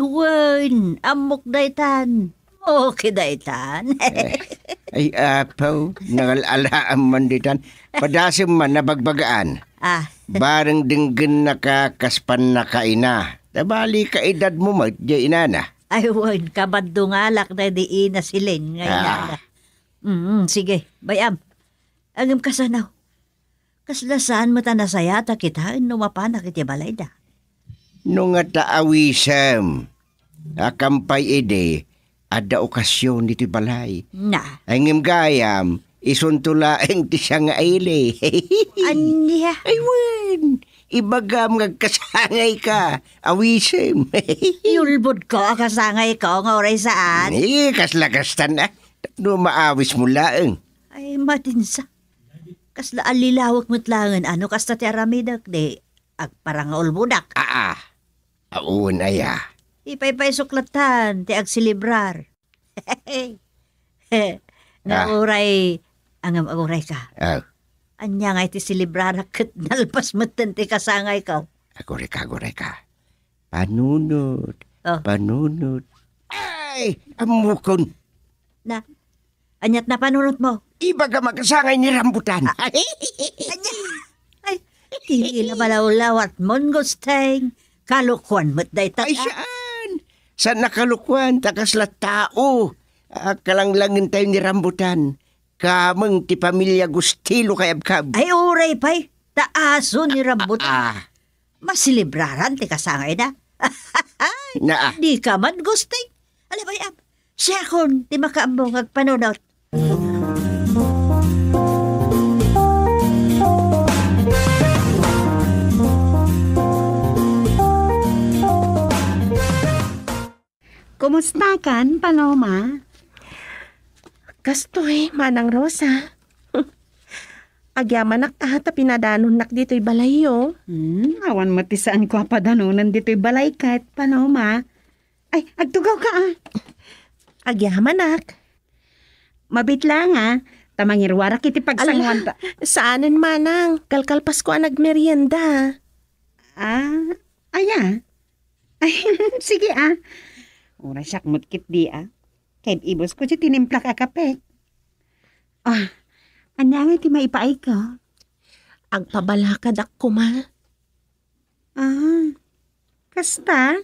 [SPEAKER 5] Wen, amok daytan. Okay daytan.
[SPEAKER 4] Ay apaw, nangalalaan man ditan. Padasem man nabagbagaan. Bareng dinggen nakakaspan na kaina. Tabali ka edad mo madya inana.
[SPEAKER 5] Ay, wen, kabadungalak na di ina silin. Ngayon sige, bayam. Angam kasanaw. Kaslasaan mo ta nasayata kita, numapanak iti balay da.
[SPEAKER 4] Nung nga taawisam, akampay ede, ada okasyon dito balay.
[SPEAKER 5] Na.
[SPEAKER 4] Angim gayam, isuntulaeng ti siya nga aili.
[SPEAKER 5] Anya?
[SPEAKER 4] Ay, wen. Ibagam nga kasangay ka, awisim.
[SPEAKER 5] Yulbod ko, kasangay ko, nga oray saan?
[SPEAKER 4] Kaslagastan na. No maawis mo laeng.
[SPEAKER 5] Ay, matinsa. Kasla alilawak mo't langan, ano kasta ti aramidak, di agparang ulbudak.
[SPEAKER 4] Aun aya.
[SPEAKER 5] Ipay-pay suklatan, ti agsilibrar. Nauray, angam aguray ka. Anya nga iti silibrara kat nalpas matan ti kasangay ka.
[SPEAKER 4] Agore ka. Panunod. Panunod. Ay, amukon.
[SPEAKER 5] Na, anyat na panunod mo.
[SPEAKER 4] Iba ka makasangay ni rambutan.
[SPEAKER 5] Anya, ay, tila balawlawat mon gusteng. Kalukuan mo't day ta.
[SPEAKER 4] Ay, saan? Saan nakalukuan? Takasla tao. Kalanglangin tayo ni rambutan. Kamang ti pamilya gustilo kay abkab.
[SPEAKER 5] Ay, uray pa'y. Taaso ni rambutan. Masilibraran ti kasangay na. Di ka man gusteng. Alam ba yan? Siya kon ti makaambong agpanunot.
[SPEAKER 2] Kumusta kan, Paloma?
[SPEAKER 8] Kastoy, Manang Rosa. Agyaman ta pinadanon nak dito'y balayo.
[SPEAKER 2] Awan mo ti saan ko apadanunan dito'y balay kat, Paloma. Ay, agtugaw ka
[SPEAKER 8] Agyaman nak.
[SPEAKER 2] Mabit lang tamangirwarak iti pagsangwan ta.
[SPEAKER 8] Saanan manang, kalkalpas ko nagmerienda.
[SPEAKER 2] Aya. Ay, sige Ura siyak mutkit di Kahit ibos ko siya tinimplak kape. Anya nga ti maipaay ka?
[SPEAKER 8] Agpabalakad ako ma.
[SPEAKER 2] Kasta?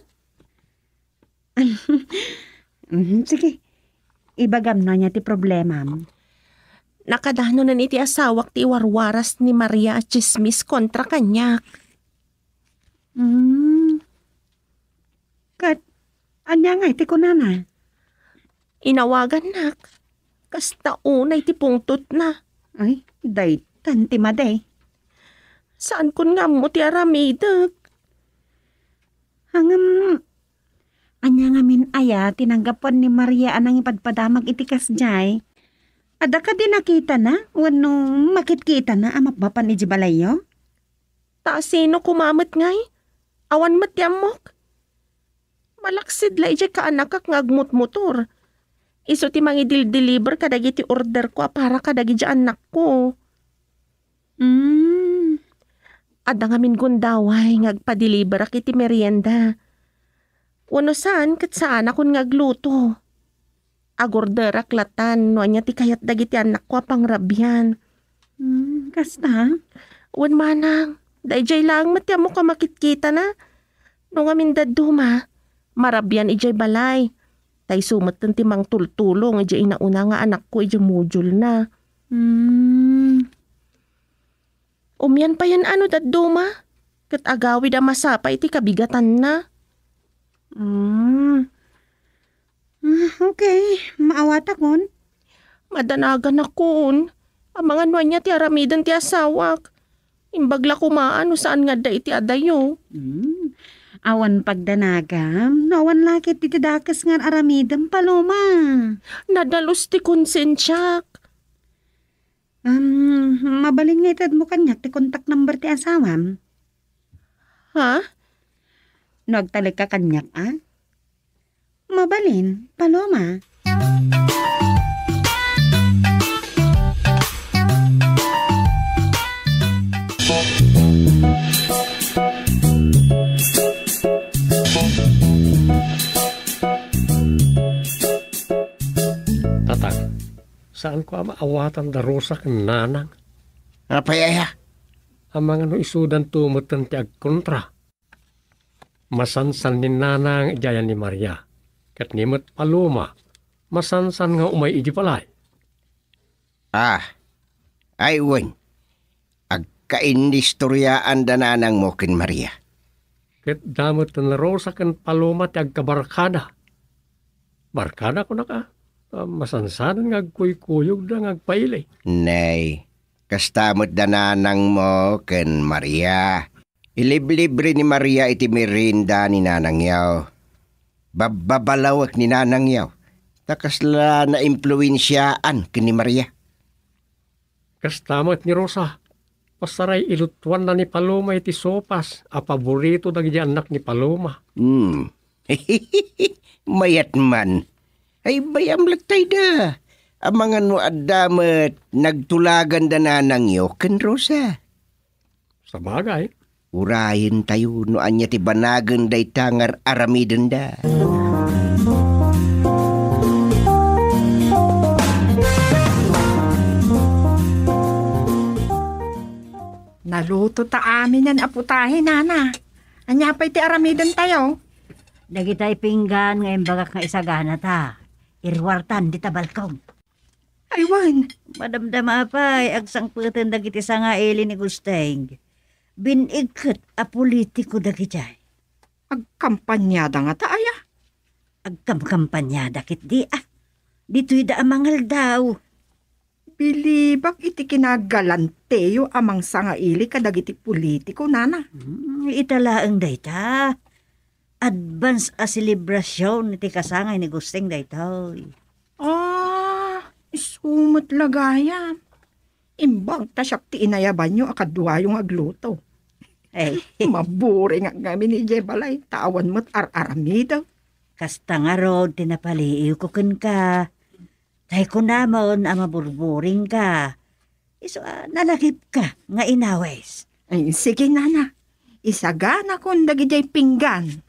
[SPEAKER 2] Sige. Ibagam na niya ti problema.
[SPEAKER 8] Nakadano na iti asawak ti warwaras ni Maria at chismis kontra kanya.
[SPEAKER 2] Kat, anya nga iti kunana?
[SPEAKER 8] Inawagan nak. Kasta unay ti pungtot na.
[SPEAKER 2] Ay, daytan ti maday.
[SPEAKER 8] Saan kun nga mo ti aramidag?
[SPEAKER 2] Hangam, anya nga min aya, tinanggapon ni Maria anang ipadpadamag iti kasjay. Ada ka din nakita na? Wano makitkita na amapbapan iji balayo?
[SPEAKER 8] Ta sino kumamit ngay? Awan matyamok. Malaksid la iji ka anak kak ngagmut-mutor. Iso ti mangidil-deliver kadagi ti order ko para kadagi di anak ko. Ada nga min gundaway ngagpa-deliver ak iti merienda. Wano saan kat saan akong ngagluto. Agorder ak latan no anya ti kayat dagi ti anak ko pangrabyan.
[SPEAKER 2] Kasta?
[SPEAKER 8] Wan manang, dayjay lang matya mo ka makitkita na. No nga min daduma, marabyan ijay balay. Tay sumat ti mang tultulong, ija inauna nga anak ko, ija module na. Umyan pa yan ano daduma? Kat agawid ang masapa iti kabigatan na.
[SPEAKER 2] Okay, maawat akon.
[SPEAKER 8] Madanagan akon. Ang mga nuwan niya ti aramidan ti asawak. Imbagla kumaan saan nga da iti adayo.
[SPEAKER 2] Awan pagdanagam, nawan lakit iti dakas nga aramidam Paloma.
[SPEAKER 8] Nadalos ti konsensyak.
[SPEAKER 2] Mabalin nga itad mo kanyak ti contact number ti asawam.
[SPEAKER 8] Ha?
[SPEAKER 2] Nagtalik ka kanyak, Mabalin, Paloma.
[SPEAKER 1] Tatang, saan ko maawatan da Rosa ken nanang?
[SPEAKER 4] Apayaya?
[SPEAKER 1] Ang mga no isudan tumutan ti agkontra. Masansan ni nanang ijayan ni Maria. Kat nimot Paloma, masansan nga umay iji palay.
[SPEAKER 4] Ay wen. Agkainistoryaan da nanang mo ken Maria.
[SPEAKER 1] Kat damot na Rosa ken Paloma ti agkabarkada. Barkada ko na ka. Masansanan nga agkuy-kuyog da nga agpailay.
[SPEAKER 4] Nay, kastamot da nanang mo ken Maria. Iliblibre ni Maria iti merinda ni nanang yaw. Babalawak ni nanang yaw. Takasla na impluensyaan ken ni Maria.
[SPEAKER 1] Kastamot ni Rosa. Pasaray ilutuan na ni Paloma iti sopas. A paborito dagiti anak ni Paloma.
[SPEAKER 4] Mayat man. Ay bayam latay da. Ang mga no adamat nagtulagan da nanang yaw ken Rosa.
[SPEAKER 1] Sa bagay.
[SPEAKER 4] Urayin tayo no anya ti banagan day tangar aramiden da.
[SPEAKER 3] Naluto ta amin yan aputahin, nana. Anya pa iti aramidan tayo.
[SPEAKER 5] Dagitay pinggan ngayon bagak nga isagana ta. Irwartan di ta balkong.
[SPEAKER 3] Aywan.
[SPEAKER 5] Madamdama apay, agsang putin dagiti sa nga ili ni Gusteng. Binigkat a politiko dagitay.
[SPEAKER 3] Agkampanyada nga ta, aya.
[SPEAKER 5] Agkamkampanyada kit di Dito'y da amangal daw.
[SPEAKER 3] Bilibak iti kinagalanteyo amang sangaili kadagiti politiko, nana.
[SPEAKER 5] Italaang dayta. Advance a celebration iti kasangay ni Gusteng daytoy.
[SPEAKER 3] Isumot lagaya. Imbang tasyak ti inayaban nyo akadwa yung agluto.
[SPEAKER 5] Ay,
[SPEAKER 3] Maburi nga kami ni Jebalay. Tawan mo't ar-aramida.
[SPEAKER 5] kasta nga rod tinapaliiw ko kun ka. Tay ko namon maburburing ka. Iso nalakip ka nga inawes.
[SPEAKER 3] Ay, sige, nana. Isagana kong dagijay pinggan.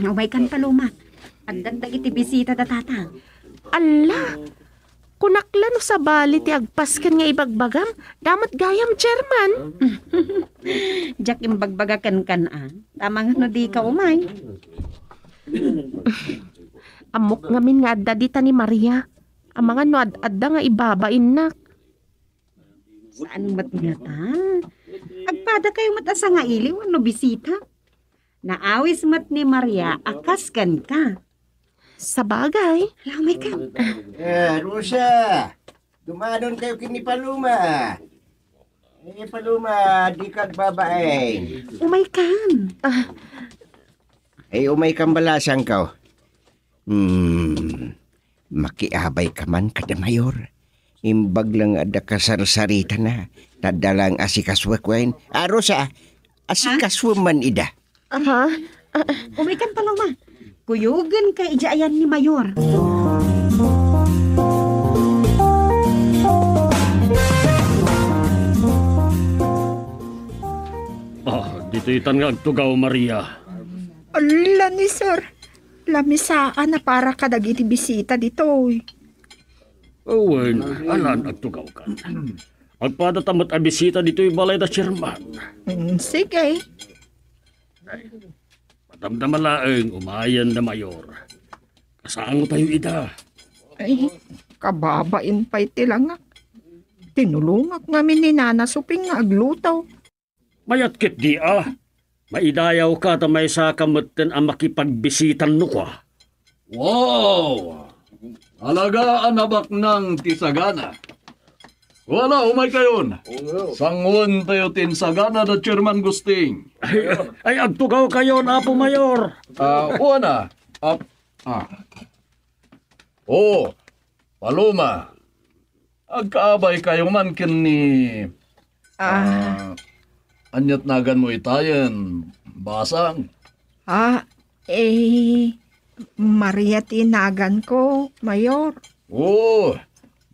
[SPEAKER 2] Umay kan Paloma. Agdandag iti bisita da tatang.
[SPEAKER 8] Ala, kunaklan sa bali ti agpaskan nga ibagbagam, damat gayam chairman.
[SPEAKER 2] Jack imbagbagakan Tamang no di ka umay.
[SPEAKER 8] Amok ngamin nga adda dita ni Maria. Ang mga no adda nga ibabain na.
[SPEAKER 2] Saan mat nga ta? Agpada kayo matasa nga iliw no bisita. Naawis mat ni Maria, akaskan ka.
[SPEAKER 8] Sa bagay.
[SPEAKER 2] Lamay ka.
[SPEAKER 4] Rosa, dumadon kayo kini Paloma. Paloma, di kag babae.
[SPEAKER 2] Umay kan.
[SPEAKER 4] Umay kang balasang ka. Makiabay ka man kada mayor. Imbag lang ada kasarsarita na. Tadalang asikaswakwain. Rosa, asikaswaman ida.
[SPEAKER 8] Aha.
[SPEAKER 2] Umay kan Paloma. Kuyugan kay ijaayan ni Mayor.
[SPEAKER 6] Dito itan nga agtugaw, Maria.
[SPEAKER 3] Ala ni sir. Lamisaan na para kadag iti bisita ditoy.
[SPEAKER 6] Awen, alan at tugaw ka. Agpadatamat ang bisita dito'y balay na chairman.
[SPEAKER 3] Sige.
[SPEAKER 6] Matamdaman laeng umayan na mayor. Kasaan mo tayo ida?
[SPEAKER 3] Ay, kababain pa'y tilangak. Tinulungak ngamin ni Nana Suping nga aglutaw.
[SPEAKER 6] Mayat kit di Maidayaw ka ta may sa kamutin ang makipagbisitan no ka.
[SPEAKER 9] Wow! Alagaan abak ng tisagana. Wala, umay kayon. Sangon tayo tinsagana na Chairman Gusting.
[SPEAKER 6] Ay agtugaw kayo na po, Mayor.
[SPEAKER 9] Una. Paloma. Agkaabay kayo man kin ni... anyat nagan mo itayan. Basang.
[SPEAKER 3] Maria tinagan ko, Mayor.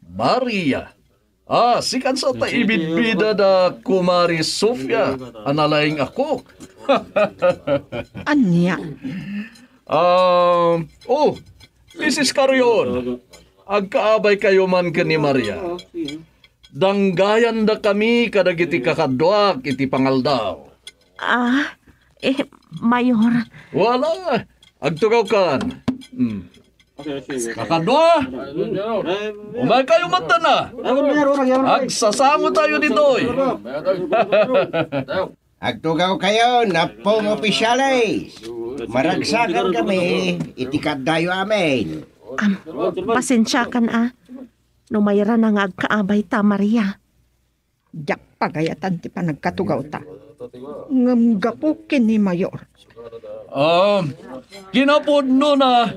[SPEAKER 9] Maria. Sikan sa taibidbida da Kumari Sofia. Analaing ako.
[SPEAKER 3] Anya?
[SPEAKER 9] Mrs. Carrion. Agkaabay kayo man ka ni Maria. Danggayan da kami kadag iti kakadwak iti pangaldaw.
[SPEAKER 8] Mayor.
[SPEAKER 9] Wala. Agtugaw kan. Kakadwa. Umay kayo mata na. Agsasango tayo ditoy.
[SPEAKER 4] Agtugaw kayo na pong opisyalis. Maragsakan kami, itikadayo amin.
[SPEAKER 8] Pasensya kan Numayra na nga agkaabay ta, Maria.
[SPEAKER 3] Yak pagayatan ti pa nagkatugaw ta. Ngamgapukin ni Mayor.
[SPEAKER 9] Kinapudno na.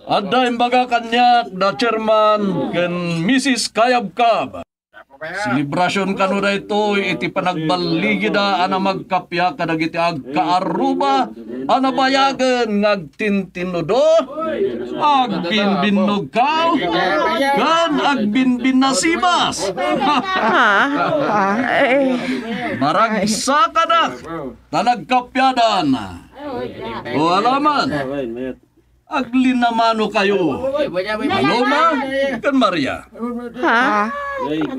[SPEAKER 9] Adda imbaga kanyak da chairman ken Mrs. Kayabkab. Selebrasyon kanu da ito iti panagbaligi da ana magkapya kadag iti agkaaruba ana bayagen ngagtintinudo agbinbinog kaw kan agbinbin na sibas. Maragsa ka na tanagkapyadan. O alaman aglinamano kayo. Paloma kan Maria.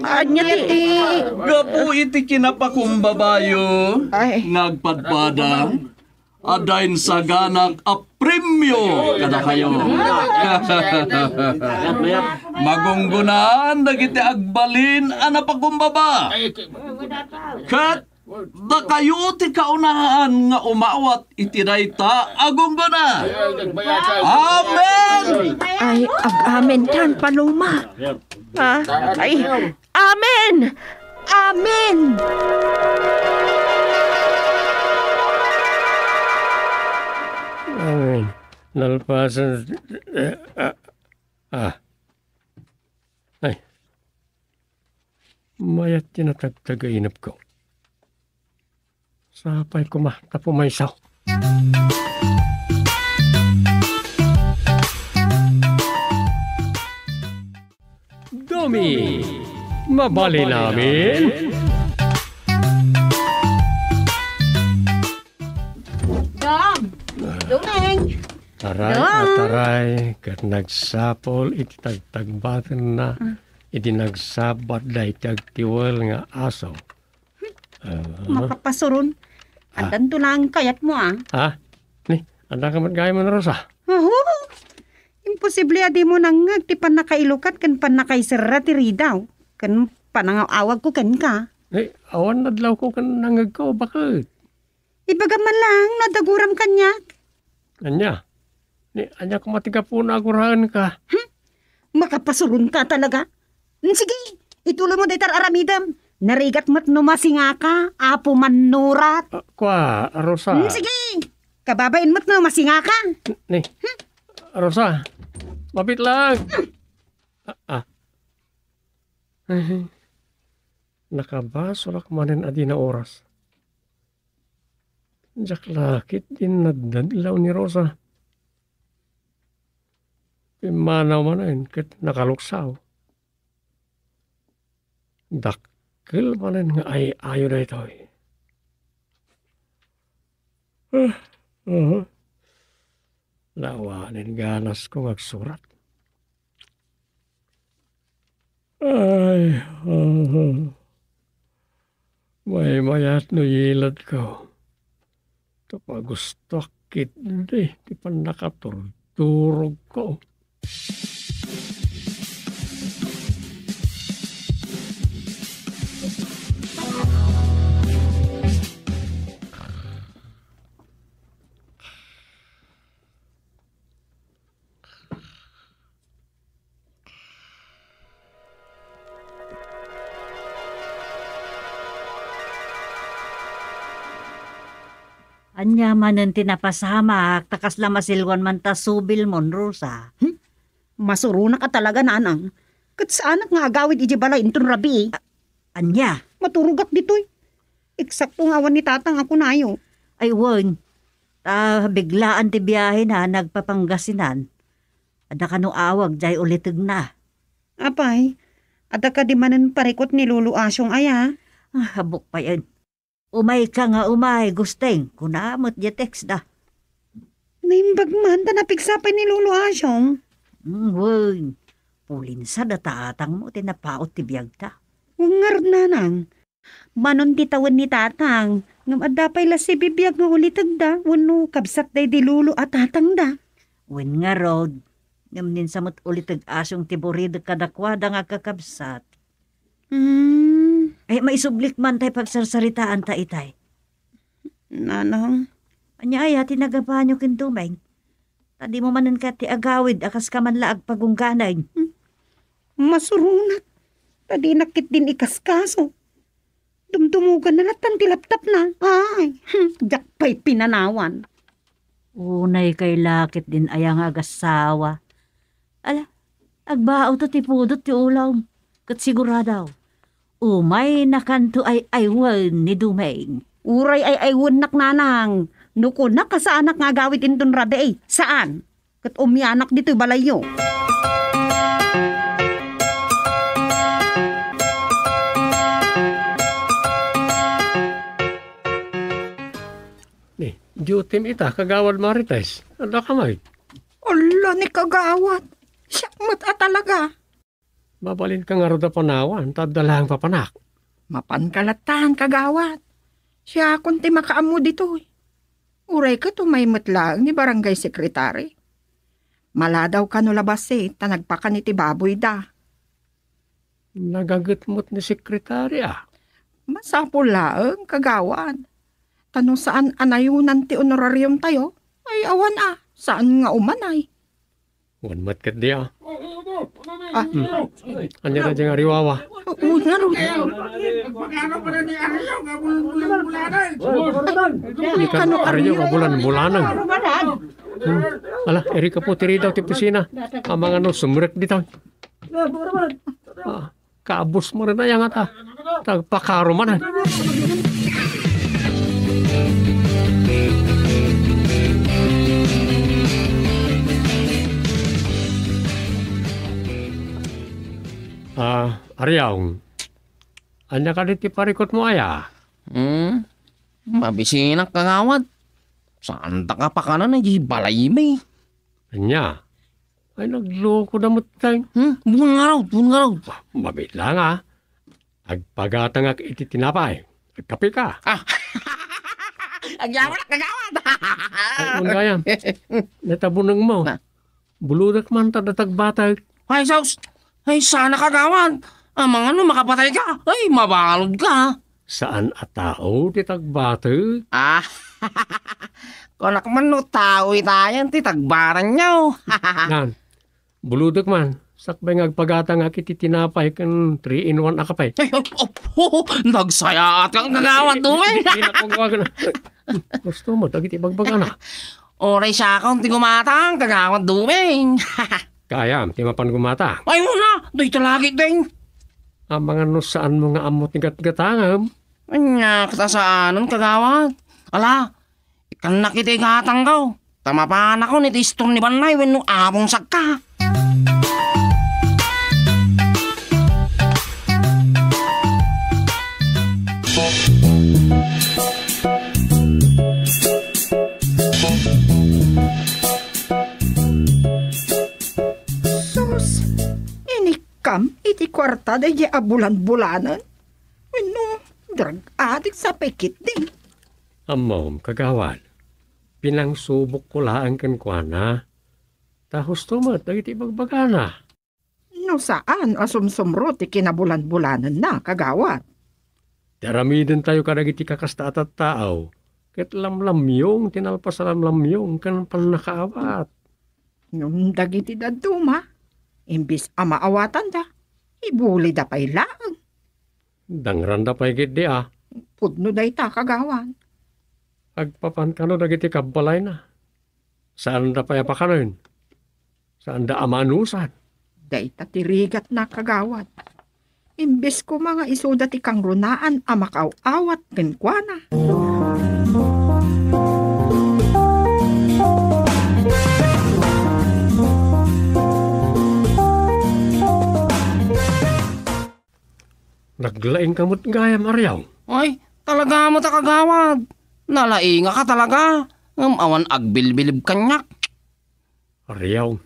[SPEAKER 8] Anya ti
[SPEAKER 9] Gapu iti kinapakumbabayo ngagpadpada adain sa ganak a premyo kada kayo. Magunggunaan dagiti agbalin ana pakumbaba. Kat da kayo ti kaunahan nga umawat iti dayta agungguna. Amen.
[SPEAKER 8] ay ag-amen kan, Paloma. Ay, amen! Amen!
[SPEAKER 1] Amen. Nalpasan... Ay. Mayat tinatagtagainap ko. Sapay ko tapumaysaw. Domi, mabali namin.
[SPEAKER 2] Dom! Dumeng!
[SPEAKER 1] Taray, kat nagsapol, iti tagtagbatan na, iti nagsabat da iti agtiwal nga aso.
[SPEAKER 2] Makapasurun. Adan to lang kayat mo
[SPEAKER 1] Ha? Ni, anda ka matgaya mo na Rosa?
[SPEAKER 2] Imposible adi mo nangag ti pan nakailukat kan pan nakaisira ti ridaw. Kan panangawag ko kan ka.
[SPEAKER 1] Awan nadlaw ko kan nangag ko, bakit?
[SPEAKER 2] Ibagaman lang, nadaguram kanyak.
[SPEAKER 1] Anya? Ni, anya ko matiga po na agurahan ka.
[SPEAKER 2] Makapasurun ka talaga. Sige, ituloy mo daytar aramidam. Narigat mo't numasinga ka, apo manurat.
[SPEAKER 1] Kwa, Rosa.
[SPEAKER 2] Sige, kababain mo't numasinga ka.
[SPEAKER 1] Ni, Rosa, mapit lang. Nakabaso lang manin adi na oras. Diyak lakit din nadadlaw ni Rosa. Pimanaw manin kat nakaluksaw. Dakil manin nga ay ayo na ito. Nawanin ganas ko magsurat. Ay, may mayat no yilad ko. Tapagustakit di pa nakaturturog ko.
[SPEAKER 5] Anya manen tinapasamak, takas la masilwan man ta subil mon, Rosa.
[SPEAKER 2] Masuruna ka talaga, nanang. Kat saanak nga agawid iji balay intun rabi.
[SPEAKER 5] Anya?
[SPEAKER 2] Maturugat ditoy. Eksakto nga awan ni tatang ako nayo.
[SPEAKER 5] Ay, won. Biglaan ti biyahe na nagpapanggasinan. Ada ka no awag, jay ulitig na.
[SPEAKER 2] Apay, ada ka di manen parikot ni Lulu Asyong aya.
[SPEAKER 5] Habok pa yan. Umay ka nga umay, gusteng. Kunamot ya text da.
[SPEAKER 2] Naimbag man, napigsapay ni Lulu Asyong.
[SPEAKER 5] Won. Pulinsa da tatang mo, tinapaot ti biyag ta.
[SPEAKER 2] Ungar nanang. Manon titawan ni tatang. Ngam adapay la si bibiyag nga ulitag da. Wano kabsat day di Lulu at tatang da.
[SPEAKER 5] Wen nga rod. Ngam din samot ulitag asyong tiburid kadakwada nga kakabsat. Ay, maisublik man tayo pagsarsaritaan ta itay.
[SPEAKER 2] Nanang.
[SPEAKER 5] Anya ay tinagabanyo kintumeng. Tadi mo manan ka ti agawid akas ka man laag pagungganay.
[SPEAKER 2] Masurunat. Tadi nakit din ikaskaso. Dumdumugan na latan ti laptop na. Ay, jakpay pinanawan.
[SPEAKER 5] Unay kay lakit din ayang agasawa. Ala, agbao to ti pudot ti ulaw. Kat siguradaw. Umay nakanto ay aywan ni Dumeng.
[SPEAKER 2] Uray ay aywan nak nanang. Nuko na ka sa anak nga gawit inton rabe eh. Saan? Kat umianak dito balayo.
[SPEAKER 1] Ni, dutim ita, kagawad marites. Ada kamay.
[SPEAKER 3] Ala ni kagawat. Siyakmat talaga.
[SPEAKER 1] Mabalin ka nga ro da panawan, tadalahang papanak.
[SPEAKER 3] Mapankalatan kagawat. Siya kunti makaamu dito. Uray ka tumaymot lang ni barangay sekretary. Maladaw ka no labas tanagpaka ni ti baboy da.
[SPEAKER 1] Nagagatmot ni sekretarya.
[SPEAKER 3] Masapol lang kagawat. Tanong saan anayunan ti honorarium tayo? Ay awan saan nga umanay?
[SPEAKER 1] Wanmat kat dia. Anya na dyan nga riwawa.
[SPEAKER 3] Oo nga ro.
[SPEAKER 7] Pagkano pa na ni Aryo nga bulan-bulanan?
[SPEAKER 1] Hindi ka aryo nga bulan-bulanan. Ala, eri ka po tiri daw ti pisina. Ang mga sumrek dito. Kaabos mo rin na yan ata. Tagpakaro man. Aryaw, anya ka diti parikot mo aya?
[SPEAKER 7] Mabisinak kagawad. Saan ta ka pa ka na balay may?
[SPEAKER 1] Anya? Ay nagloko na mo tayo.
[SPEAKER 7] Buwan nga raw.
[SPEAKER 1] Mabit lang Agpagatang iti tinapay. Agkape ka.
[SPEAKER 7] Agyawa na kagawad.
[SPEAKER 1] Ay, kaya. Natabunang mo. Buludak man tadatagbatag.
[SPEAKER 7] Ay, Saus. Ay, sana kagawad. Mga makapatay ka. Ay, mabalod ka.
[SPEAKER 1] Saan atao titagbatag?
[SPEAKER 7] Konak man no tao itayan titagbaran nyo.
[SPEAKER 1] Nan, buludak man. Sakbay ngagpagatang iti tinapay kan 3-in-1 akapay.
[SPEAKER 7] Ay, nagsaya at kang kagawad doon.
[SPEAKER 1] Hindi na kong gawag na. Gusto mo, tagit ibagbag na.
[SPEAKER 7] Oray siya akong tigumatang kagawad doon.
[SPEAKER 1] Kaya, timapan gumata.
[SPEAKER 7] Ay, wala. Dito lagi din.
[SPEAKER 1] Ang mga saan mo nga amot ni gatgatangam.
[SPEAKER 7] Anya, katasaanon kagawad. Ala, ikan nakitigatang ka. Tamapan ako ni Tiston ni Banay when nung abong sagka.
[SPEAKER 3] kwarta da di abulan-bulanan. Ano, drug addict sa pekit din.
[SPEAKER 1] Amom, kagawad. Pinangsubok ko laang kankwana. Tahos tumat, dagiti bagbagana.
[SPEAKER 3] No saan asumsumro ti kinabulan-bulanan na, kagawad.
[SPEAKER 1] Daramidin tayo kadagiti kakasta at tao. Ket lamlamyong, tinalpasalamlamyong, kan panakaawat.
[SPEAKER 3] Nung dagiti daduma, imbis amaawatan da, ibuli da pa'y laang.
[SPEAKER 1] Dangran da pa'y git di ah.
[SPEAKER 3] Pudno da ita, kagawad.
[SPEAKER 1] Agpapan ka no dagiti kabalay na. Saan da pa'y apakanon? Saan da amanusan?
[SPEAKER 3] Da ita tirigat na, kagawad. Imbis ko mga isuda ti kang runaan amakaw-awat kenkwana.
[SPEAKER 1] Naglaing kamot gaya, Mariaw.
[SPEAKER 7] Ay, talaga mo ta kagawad. Nalainga ka talaga. Awan agbilbilib kanyak.
[SPEAKER 1] Mariaw,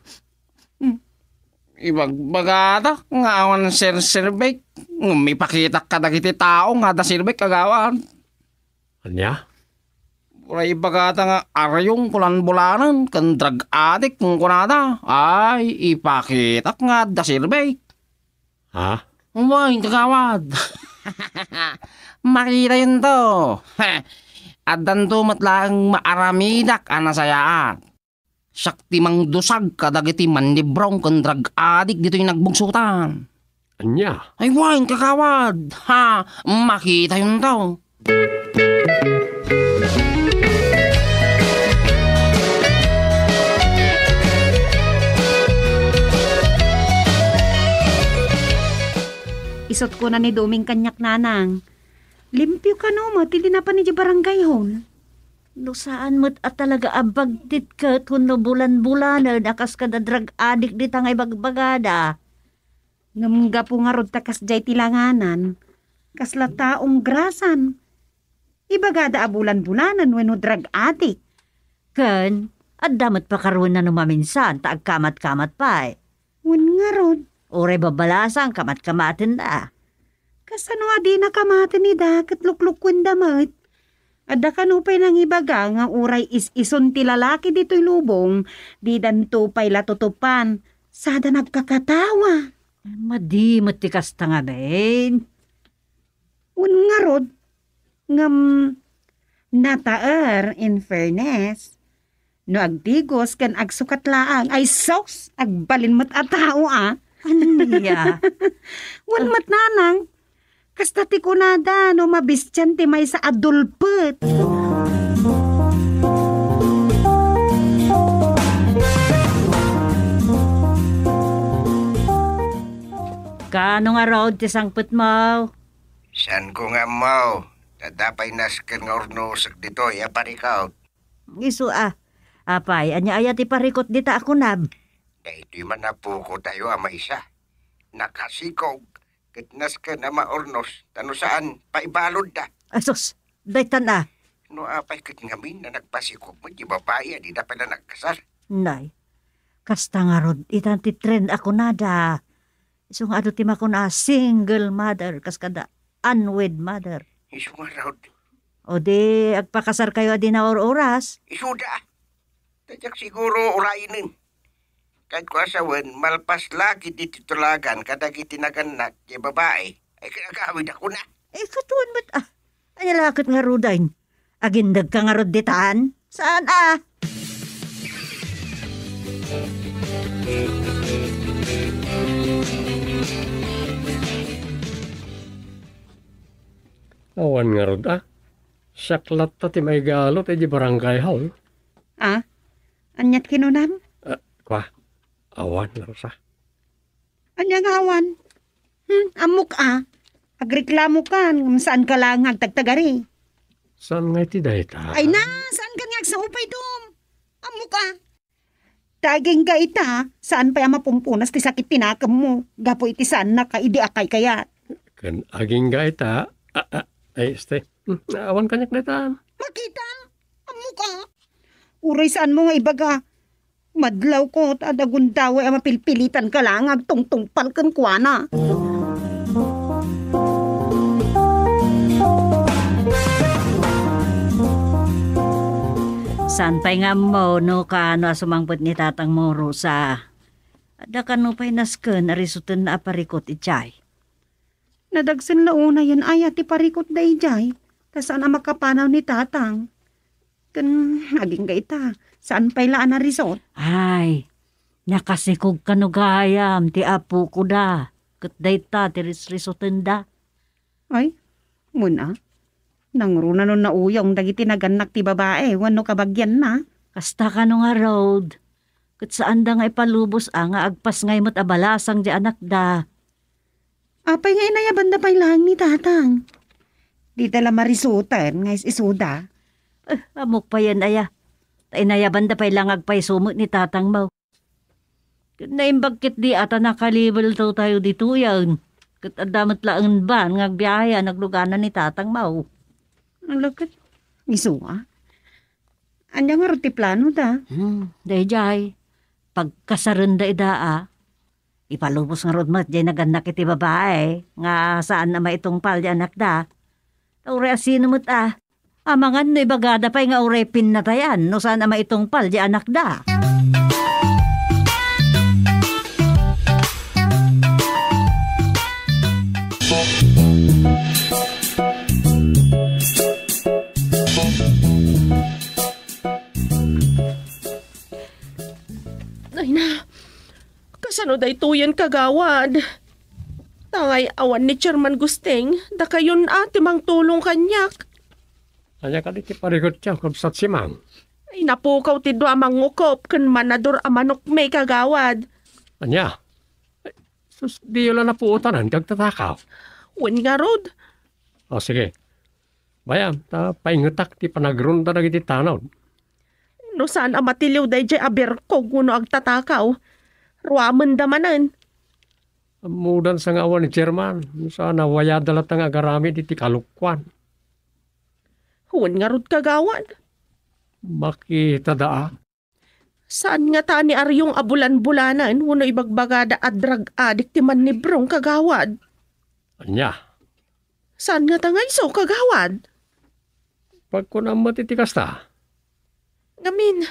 [SPEAKER 7] Ibagbagata nga awan sirbik. May pakita ka dagiti tao nga da sirbik kagawad.
[SPEAKER 1] anya?
[SPEAKER 7] Uray bagata nga aryong kulan-bulanan kan drug addict kung kunada. Ay, ipakita nga da sirbik.
[SPEAKER 1] Ha?
[SPEAKER 7] Uy, kagawad. Makita yun to. At danto matlang maaramidak anasayaan. Sakti mang dusag kadagiti manlibrong kan drug addict dito yung nagbugsutan.
[SPEAKER 1] Anya?
[SPEAKER 7] Ay, wine, kakawad. Ha, makita yun daw.
[SPEAKER 2] Isot ko na ni Doming kanyak nanang. Limpyo ka no mo, tili na pa ni di barangay hon.
[SPEAKER 5] No saan mo't at talaga abagtit ka kung no bulan-bulanan akas ka na drug addict di tangay bagbagada.
[SPEAKER 2] Ngamga po nga rod takas jay tilanganan. Kasla taong grasan. Ibagada abulan-bulanan wenno drug addict.
[SPEAKER 5] Ken, at damat pa karoon na numaminsan, taag kamat-kamat pa eh.
[SPEAKER 2] Wen nga rod.
[SPEAKER 5] Ore babalasang kamat-kamatin na.
[SPEAKER 2] Kasano adi na kamatin ni dakat luklukwen damat. Adda kanupay nang ibaga nga uray is-ison ti lalaki dito'y lubong, di danto pay latutupan, sada nagkakatawa.
[SPEAKER 5] Madi matikas ta nga ben.
[SPEAKER 2] Un nga rod, ngam nataer in fairness, no agdigos kan agsukat laang, ay sos, agbalin mat a tao ah.
[SPEAKER 5] Aniya?
[SPEAKER 2] Wan mat nanang, kasta ti kunada no mabistyan ti may sa adulpet.
[SPEAKER 5] Kano nga road ti sangput mo?
[SPEAKER 4] San ko nga mau? Dadapay nasken nga ornosag dito, ya parikaw.
[SPEAKER 5] Isu apay, anya aya ti parikot dita ako nab.
[SPEAKER 4] Dahito man na puko tayo ama isa. Nakasikog. Kitnas ka na maornos. Tano saan? Paibalod da.
[SPEAKER 5] Asos, daytan na.
[SPEAKER 4] No apay kit ngamin na nagpasikog mo. Di babae, di na pala nagkasal.
[SPEAKER 5] Nay, kasta nga rod, itan ti trend ako nada. Isu nga ado ti makon single mother, kas kada unwed mother.
[SPEAKER 4] Isu nga raw.
[SPEAKER 5] O di, agpakasar kayo adi na oras.
[SPEAKER 4] Isu da. Tadyak siguro urainin. Kahit ko asawan, malpas lagi di titulagan kadagi tinaganak kay babae. Ay kinagawin ako na.
[SPEAKER 5] Katuan ba't anya lakit nga rodain. Agindag ka nga rod ditaan? Saan
[SPEAKER 1] Awan nga rod Saklat ta ti may galot di barangay hall.
[SPEAKER 2] Anyat kinunam?
[SPEAKER 1] Kwa, awan nga sa.
[SPEAKER 2] Anya nga awan? Amok agreklamo ka, saan ka lang agtagtagari?
[SPEAKER 1] Saan nga iti dayta?
[SPEAKER 2] Ay na, saan ka nga agsaupay dom? Amok Daging ka ita, saan pa yung mapumpunas ti sakit tinakam mo? Gapo iti saan na ka, idi akay kaya.
[SPEAKER 1] Kan aging gaita. Ay, este. Awan kanyak dayta.
[SPEAKER 2] Makita, amok Uray saan mo nga ibaga? Madlaw ko, adagundawa ay mapilpilitan ka lang, agtungtungpal kan kuwana.
[SPEAKER 5] Saan pa'y nga mo no kaano asumangpot ni tatang mo Rosa? Ada ka no pa'y nasken arisutan na aparikot ijay.
[SPEAKER 2] Nadagsan launa yan ay ati parikot da ijay. Saan ang makapanaw ni tatang? Kan aging gaita. Saan pa'y laan na resort?
[SPEAKER 5] Ay, nakasikog ka no gayam ti apo ko da. Kat dayta ti risutan da.
[SPEAKER 2] Ay, muna. Nangruna nun na uyong dagiti naganak ti babae. Wano kabagyan na.
[SPEAKER 5] Kasta ka no nga road. Kat saan da nga ipalubos nga agpas ngay mo't abalasang di anak da.
[SPEAKER 2] Apay nga inayaban na pa'y lang ni tatang. Di tala marisutan nga isuda.
[SPEAKER 5] Amok pa yan aya. Inayaban da pa'y lang agpay sumot ni tatang mo. Naimbagkit di ata nakalibel to tayo dito yan. Kat adamat laang ba ngagbiaya nagluganan ni tatang mo.
[SPEAKER 2] Ang lakat. Isuwa. Anya nga roti plano da.
[SPEAKER 5] Dayjay. Pagkasaranda idaa. Ipalubos nga rod mat jay naganak iti babae. Nga saan na maitong pal di anak da. Ure asino mo't Amangan no ibagada pa'y nga ure pinatayan. No saan na maitong pal di anak da.
[SPEAKER 8] Ay na, kasano day tuyan kagawad? Tangay awan ni Chairman Gusteng, da kayon mang tulong kanyak.
[SPEAKER 1] Anya ka ti parikot siya kabsat si Mang.
[SPEAKER 8] Ay napukaw ti do amang ngukop, kan manador amanok may kagawad.
[SPEAKER 1] Anya? Ay, sus, di yun lang napuutanan kag tatakaw.
[SPEAKER 8] Wen nga rod,
[SPEAKER 1] O sige. Bayam, ta paingutak ti panagrunda na iti tanaw.
[SPEAKER 8] no saan amatiliw day jay aberkog uno agtatakaw. Ruaman damanan.
[SPEAKER 1] Amudan sa ngawan ni Chairman. Sana waya dalatang agaramid iti kalukwan.
[SPEAKER 8] Wen nga rod kagawad.
[SPEAKER 1] Makita daa.
[SPEAKER 8] Saan nga ta ni Aryong abulan-bulanan uno ibagbagada at drug addict ti Mannibrong kagawad?
[SPEAKER 1] Anya?
[SPEAKER 8] Saan nga ta nga iso kagawad?
[SPEAKER 1] Pagkunam matitikas ta.
[SPEAKER 8] Ngamin,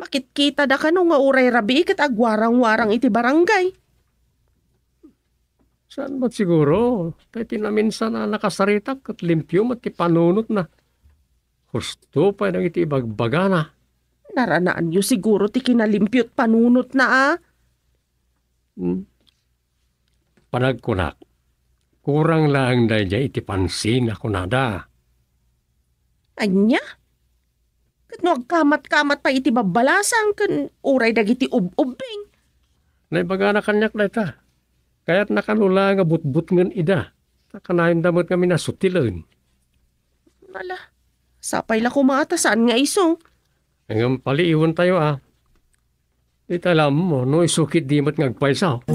[SPEAKER 8] makitkita da ka no nga uray rabi kat agwarang-warang iti barangay.
[SPEAKER 1] Saan ba't siguro? Tayo tinaminsan na nakasaritak at limpyo mati panunot na. Husto pa nang iti ibagbaga na.
[SPEAKER 8] Naranaan yu siguro ti kinalimpyot panunot na
[SPEAKER 1] Panagkunak. Kurang lang dahil iti pansin ako nada.
[SPEAKER 8] Anya? Kat no agkamat-kamat pa iti babalasang kan uray dagiti ub-ubing.
[SPEAKER 1] Naibaga na kanyak na ita. Kaya't nakanula nga but-but ngan ida. Takanayon damot kami na sutilan.
[SPEAKER 8] Nala, sapay la kumatasan nga iso.
[SPEAKER 1] Hanggang paliiwan tayo Di talam mo, no isukit di mat ngagpaisaw.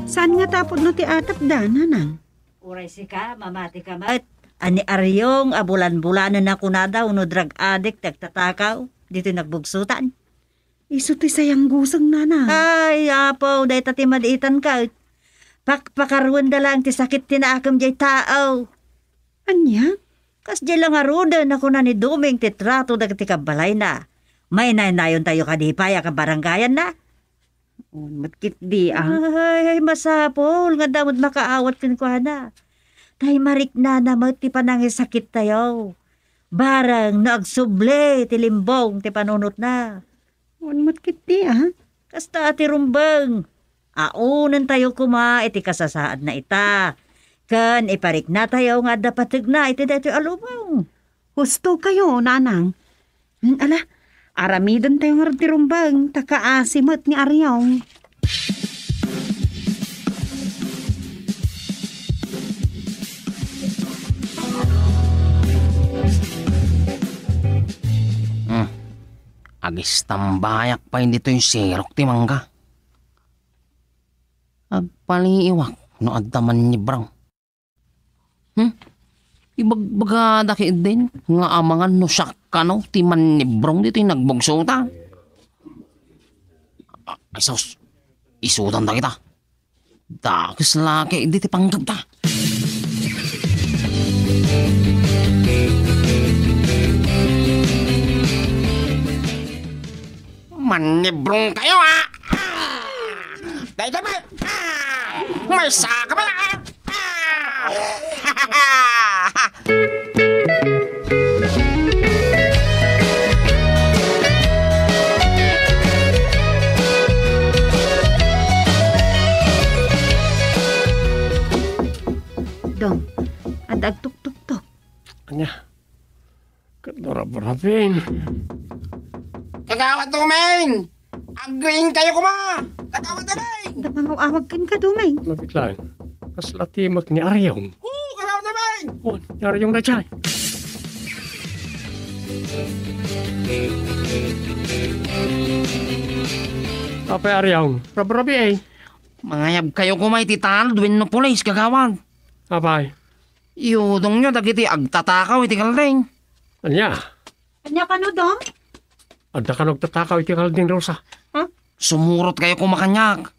[SPEAKER 2] Saan nga tapod no ti atap da, nanang?
[SPEAKER 5] Uray si ka, mamati ka mat. Ani Aryong abulan-bulanan na kunada uno drug addict nagtatakaw. Dito nagbugsutan.
[SPEAKER 2] Iso ti sayang gusang, nanang.
[SPEAKER 5] Ay, apo, dahi tati madiitan ka. Pakpakaruan da lang ti sakit tinaakam jay tao.
[SPEAKER 2] Anya?
[SPEAKER 5] Kas jay lang arudan ako na ni Duming titrato dagiti kabalay na. May nayon tayo kadipaya ka barangayan na.
[SPEAKER 2] Matkit di
[SPEAKER 5] Ay, masapol. Nga damod makaawat kan ko na. Tay marik na naman ti panangisakit tayo. Barang naagsuble ti limbong ti panunot na.
[SPEAKER 2] Matkit di
[SPEAKER 5] Kasta ti rumbang. Aunan tayo kuma iti kasasaad na ita. Kan iparik na tayo nga dapatig na iti dito alubong.
[SPEAKER 2] Husto kayo, nanang. Ala, aramidan tayo nga ti rumbang. Takaasimot ni Aryong.
[SPEAKER 7] Agis tambayak pa hindi to yung sirok ti mangga. Agpaliiwak no addaman ni Brang. Ibagbaga ki din nga amangan no sakka no ti man ni Brang dito yung nagbugsuta. Ay sus, isutan da kita. Dakis laki, di ti panggap ta. Manibrong kayo ah! Dahil ba? May saka ba?
[SPEAKER 2] Dong, adag tuk-tuk-tuk.
[SPEAKER 1] Anya. Kadarab-rabin.
[SPEAKER 7] Kagawad Dumeng! Agreeing kayo kuma! Kagawad Dumeng!
[SPEAKER 2] Napangawawag ka, Dumeng.
[SPEAKER 1] Mabit lang. Kaslatimak ni Aryong.
[SPEAKER 7] Kagawad Dumeng!
[SPEAKER 1] Oh, ni Aryong na dyan. Apa Aryong? Rabi-rabi eh.
[SPEAKER 7] Mangayab kayo kumay titan, duwin no pulis, kagawad.
[SPEAKER 1] Apa?
[SPEAKER 7] Iudong nyo, dagiti agtatakaw, iti kaldeng.
[SPEAKER 1] Anya.
[SPEAKER 2] Kanya ka no, Dong?
[SPEAKER 1] Ada ka nagtatakaw iti kalding Rosa.
[SPEAKER 7] Sumurot kayo kumakanyak.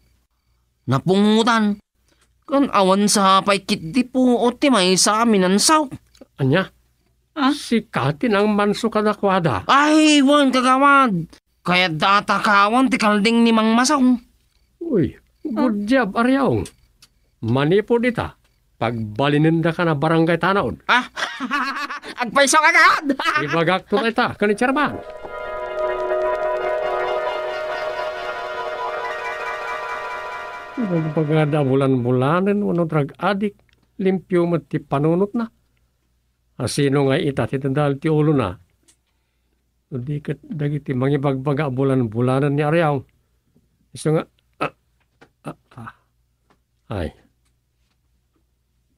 [SPEAKER 7] Napungutan. Kan awan sa paikit di po, o ti may sa amin ang saw.
[SPEAKER 1] Anya. Si Katin ang manso kadakwada.
[SPEAKER 7] Ay, wan kagawad. Kaya datakawan ti kalding ni Mang Masaw.
[SPEAKER 1] Uy, good job, Aryong. Manipo dita. Pagbalininda ka na barangay Tanaod.
[SPEAKER 7] Agpaiso agad!
[SPEAKER 1] Ibagak to kita, kani Chairman. Pagada bulan-bulanan, wano drug addict, limpyo mo ti panunot na. Asino nga ita, titandal ti ulo na. Hindi ka dagiti mangibagbaga bulan-bulanan ni Aryaw. Iso nga, ay.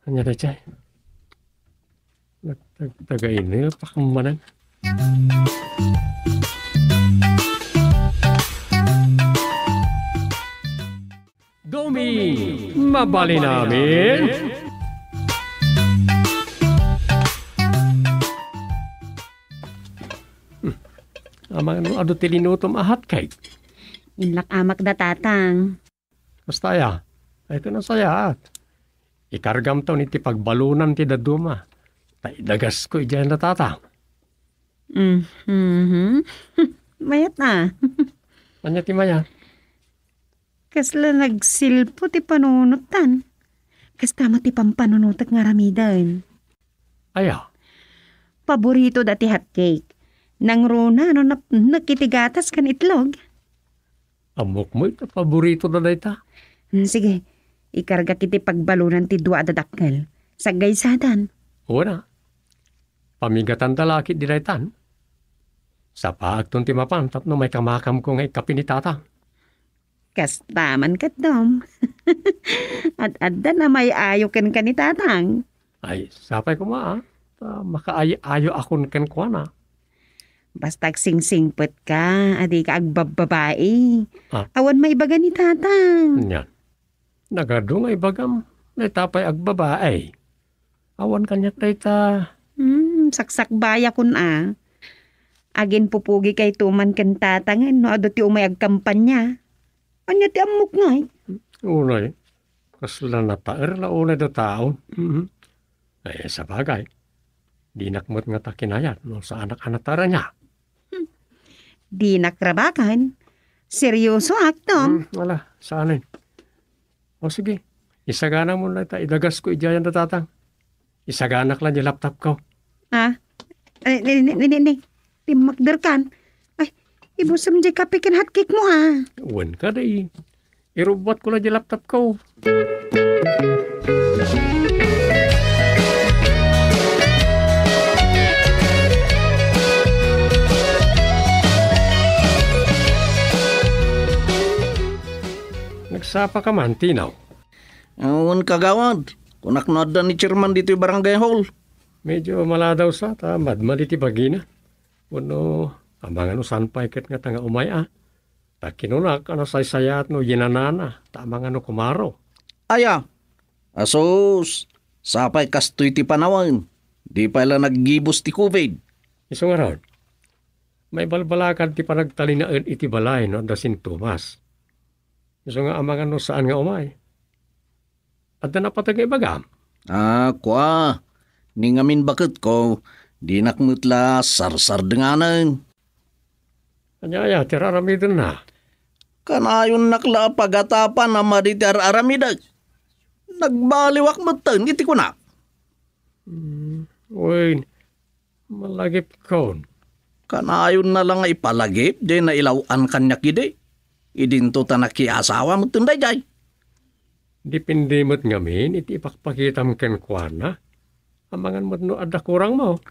[SPEAKER 1] Anya na chay. Nagtagain pakamanan. Domi, mabali namin. Amang ado tilinutom ahat kay.
[SPEAKER 2] Inlak amak da tatang.
[SPEAKER 1] Basta ya, ito na sayat. Ikargam to ni ti pagbalunan ti daduma. Taidagas ko iyan na tatang.
[SPEAKER 2] Mayat na.
[SPEAKER 1] Anya ti maya?
[SPEAKER 2] Kasla nagsilpo ti panunutan. Kastama ti pampanunutak nga ramidan.
[SPEAKER 1] Aya.
[SPEAKER 2] Paborito dati hotcake. Nang runa no nakitigatas kan itlog.
[SPEAKER 1] Amok mo ito, paborito na dayta.
[SPEAKER 2] Sige, ikarga kiti pagbalunan ti dua dadakkel. Sagay sadan.
[SPEAKER 1] Una, pamigatan talaki di daytan. Sa paagton ti mapantap no may kamakam ko nga ikapinitata.
[SPEAKER 2] Kastaman kat dom. At adda na may ayo ken kanitatang.
[SPEAKER 1] Ay, sapay ko maa. Makaayo akon ken kwa na.
[SPEAKER 2] Bastag sing-singpet ka, adi ka agbababae.
[SPEAKER 1] Ah.
[SPEAKER 2] Awan may baga ni tatang.
[SPEAKER 1] Yan. Nagado nga ibagam. Naitapay agbabae. Awan kanyak dayta.
[SPEAKER 2] Saksak baya kun Agin pupugi kay tuman ken tatangan no ado ti umay agkampanya. Anya ti amok ngay.
[SPEAKER 1] Unay. Kasla na taer la unay da taon. Ay, sa bagay. Di nakmot nga takinayat no sa anak-anak tara niya.
[SPEAKER 2] Di nakrabakan. Seryoso aktom.
[SPEAKER 1] Wala, saanin. O sige, isagana mo na ita. Idagas ko ijayan da tatang. Isaganak lang yung laptop ko.
[SPEAKER 2] Timakder kan. Ay, ibusam di kape ken hotcake mo
[SPEAKER 1] Wen ka day. Irubot ko lang yung laptop ko. Nagsapa ka man, tinaw.
[SPEAKER 9] Awan kagawad. Kunak na ni chairman dito yung barangay hall.
[SPEAKER 1] Medyo maladaw sa ta, madmali ti bagina. Wano, amang saan pa ikat nga tanga umaya. Takinunak, saysayat no yinanana, tamang kumaro.
[SPEAKER 9] Aya. Asos. Sapay kastoy ti panawan. Di pa ila naggibos ti COVID.
[SPEAKER 1] Iso nga raw, may balbalakan ti panagtalinaan iti balay no, da sintomas. Iso nga amang saan nga umay. At na patagay bagam.
[SPEAKER 7] Kwa, ni ngamin bakit ko, di nakmutla sarsar denganan.
[SPEAKER 1] Anya tiraramidon na.
[SPEAKER 7] Kanayon nakla pagatapan na maritar aramidag. Nagbaliwak matan, iti ko na.
[SPEAKER 1] Uy, malagip ko.
[SPEAKER 7] Kanayon na lang ipalagip, di na ilawan kanyak ide. Idinto tanaki asawa mo tunday jay.
[SPEAKER 1] Dipindi mo't ngamin, iti ipakpakita mo kenkwana. Amangan mo't no ada kurang mo.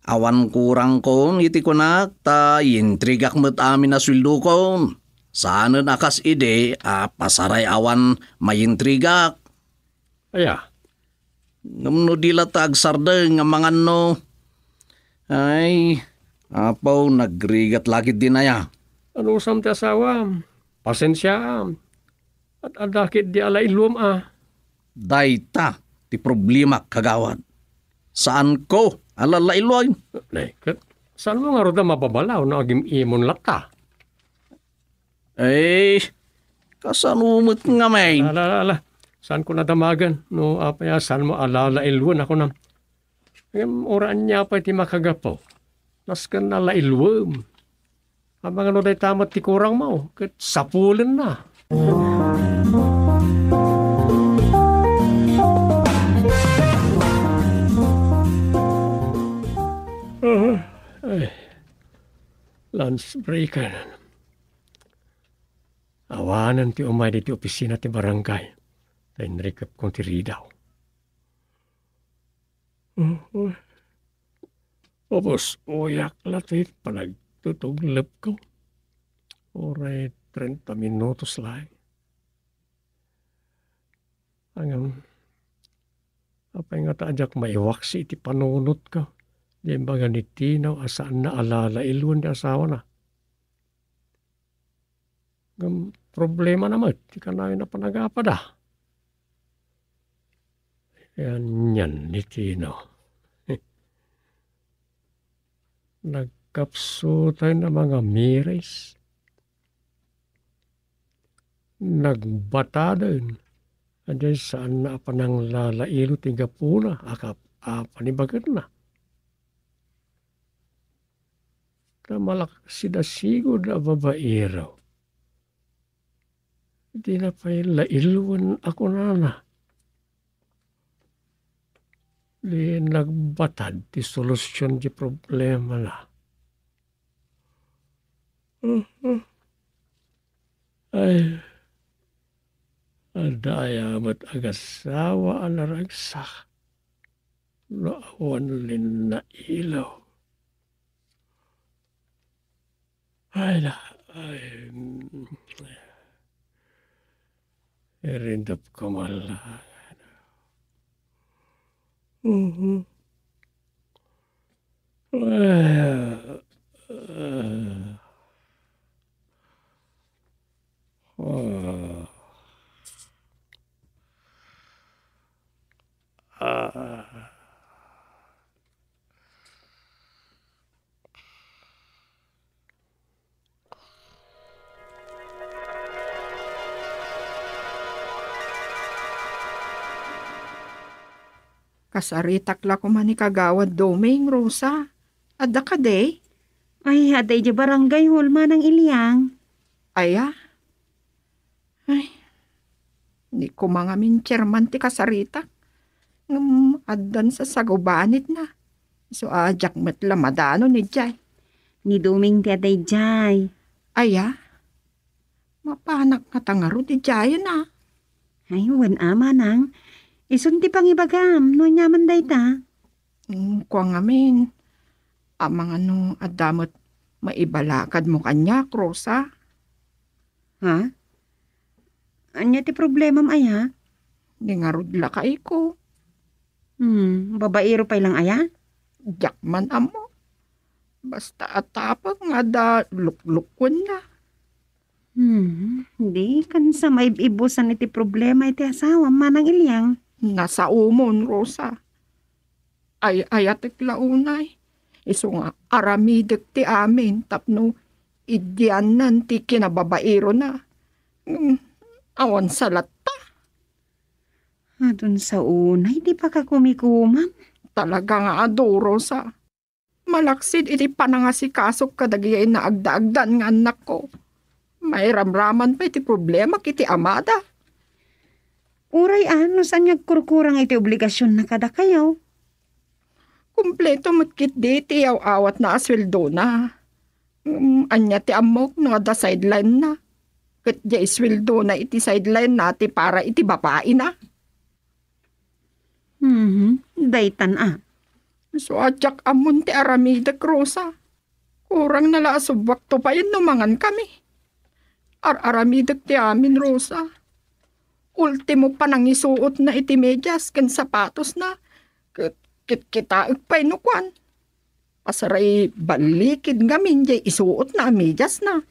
[SPEAKER 7] Awan kurang kon, iti ko na, ta intrigak mo't amin na swildo kon. Saan akas ide, pasaray awan mayintrigak.
[SPEAKER 1] Aya,
[SPEAKER 7] Ngamno dila ta agsarda nga mga no. Ay, apaw nagrigat lagi din aya.
[SPEAKER 1] ano usam ti asawa? Pasensya. At adakit di ala ilum
[SPEAKER 7] Dayta, ti problema kagawad. Saan ko alalailoy?
[SPEAKER 1] Naikat, saan mo nga roda mababalaw na agim imon lata?
[SPEAKER 7] Eh, kasanumot nga may.
[SPEAKER 1] Ala, saan ko nadamagan? No, apaya, saan mo alala ilwan ako na. Oraan niya pa iti makagapo. Naskan na lailwam. Amang ano day tamat ti kurang mo. Kat sapulin na. Lunch breaker. Awanan ti umay di ti opisina ti barangay. Tayo narikap kong ti ridaw. Opos, uyak latit panagtutuglap ko. Oray 30 minutos lang. Hanggang apay nga taadyak maiwaksi iti panunot ko. Di ba ganitinaw asaan na alala ilun di asawa na. Problema naman, di ka na panagapada. Yan, nitino. Nagkapso tayo ng mga miris. Nagbata din. Andiyan saan na panang lalailo tiga puna. Panibagat na. Kamalak sidasigo na babaero. Hindi na pa'y lailuan ako na. Di nagbatad ti solusyon di problema na. Ay, adaya mat agasawa alaragsak. Naawan lin na ilaw. Ay, erindap ko malang.
[SPEAKER 3] Kasaritak la ko man ni kagawad doming, Rosa. Adda ka de?
[SPEAKER 2] Ay, aday di barangay hall man ang iliyang.
[SPEAKER 3] Aya? Ay, di ko mga mincherman ti kasaritak. Addan sa sagubanit na. So, ajak met lamadano ni Jay.
[SPEAKER 2] Ni Duming ti aday jay.
[SPEAKER 3] Aya? Mapanak nga tangaro ti Jay na.
[SPEAKER 2] Ay, wan ama nang. Isun ti pangibagam, no nyaman day ta.
[SPEAKER 3] Kuwang amin. Amang ano, adamot maibalakad mo kanya, Rosa.
[SPEAKER 2] Ha? Anya ti problemam aya?
[SPEAKER 3] Di nga rudla ka iko.
[SPEAKER 2] Babaero pa lang aya?
[SPEAKER 3] Jakman amo. Basta atapag nga da luklukon na.
[SPEAKER 2] Hindi kan sa maibusan iti problema iti asawa manang ilyang.
[SPEAKER 3] Nasa umon, Rosa. Ayatik launay. Iso nga aramidek ti amin tapno idyanan ti kinababaero na. Awan salat ta.
[SPEAKER 2] Dun sa unay, di pa ka kumikumam.
[SPEAKER 3] Talaga nga ado, Rosa. Malaksid iti panangasikasok kadagiyay na agda-agdan nga anak ko. May ramraman pa iti problema kiti amada.
[SPEAKER 2] Uray ano saan nagkurkurang iti obligasyon na kada kayo?
[SPEAKER 3] Kumpleto matkit di ti awat na asweldo na. Anya ti amok nga da sideline na. Kat di isweldo na iti sideline na ti para iti babae na.
[SPEAKER 2] Daytan
[SPEAKER 3] So adyak amon ti Aramida Rosa. Kurang nala subwak to pa yun numangan kami. Aramidag ti amin, Rosa. Ultimo pa nang isuot na iti medyas kan sapatos na. Kita agpay nukwan. Pasaray balikid ngamin jay isuot na medyas na.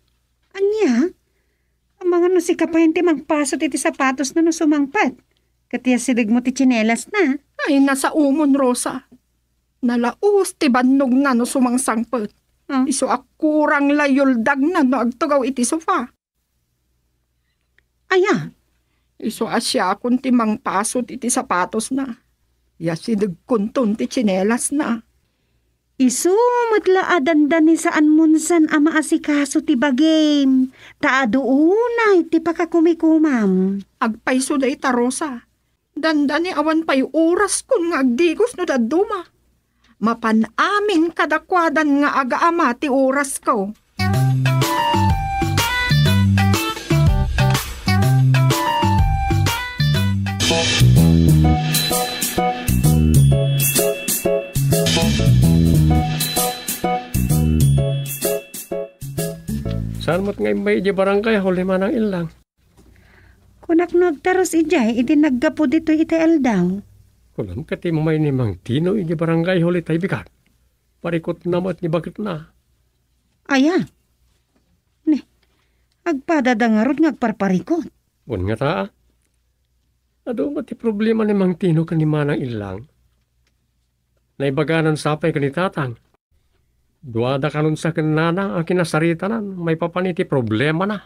[SPEAKER 2] Anya? Ang mga no si kapayan ti magpasot iti sapatos na no sumangpat. Katiya silig mo ti tsinelas na.
[SPEAKER 3] Ay, nasa umon, Rosa. Nalaus ti bannog na no sumangsangpet. Iso akurang layoldag na no agtugaw iti sofa.
[SPEAKER 2] Aya?
[SPEAKER 3] Iso asya akong ti mangpasot iti sapatos na. Yasidig kunton ti tsinelas na.
[SPEAKER 2] Isu matla adandan ni saan munsan ama asikaso ti bagim. Taado unay ti pakakumikumam.
[SPEAKER 3] Agpaiso da ita, Rosa. Dandani awan pa'y oras kun nga agdigos no daduma. Mapanamin kadakwadan nga agaama ti oras ko.
[SPEAKER 1] Saan mo't ngay may iti barangay huli manang ilang?
[SPEAKER 2] Kunak no agtaros ijay, iti naggapo dito iti eldaw.
[SPEAKER 1] Kulam kati mo may ni Mang Tino iti barangay huli tayo bikat. Parikot namat ni bakit na.
[SPEAKER 2] Aya? Ne, agpadadangarot ngagparparikot.
[SPEAKER 1] Bun nga taa. Ado ba ti problema ni Mang Tino ka ni manang ilang? Naibaganan sapay ka ni tatang. Duwada ka nun sa kanana ang kinasaritanan. May papaniti problema na.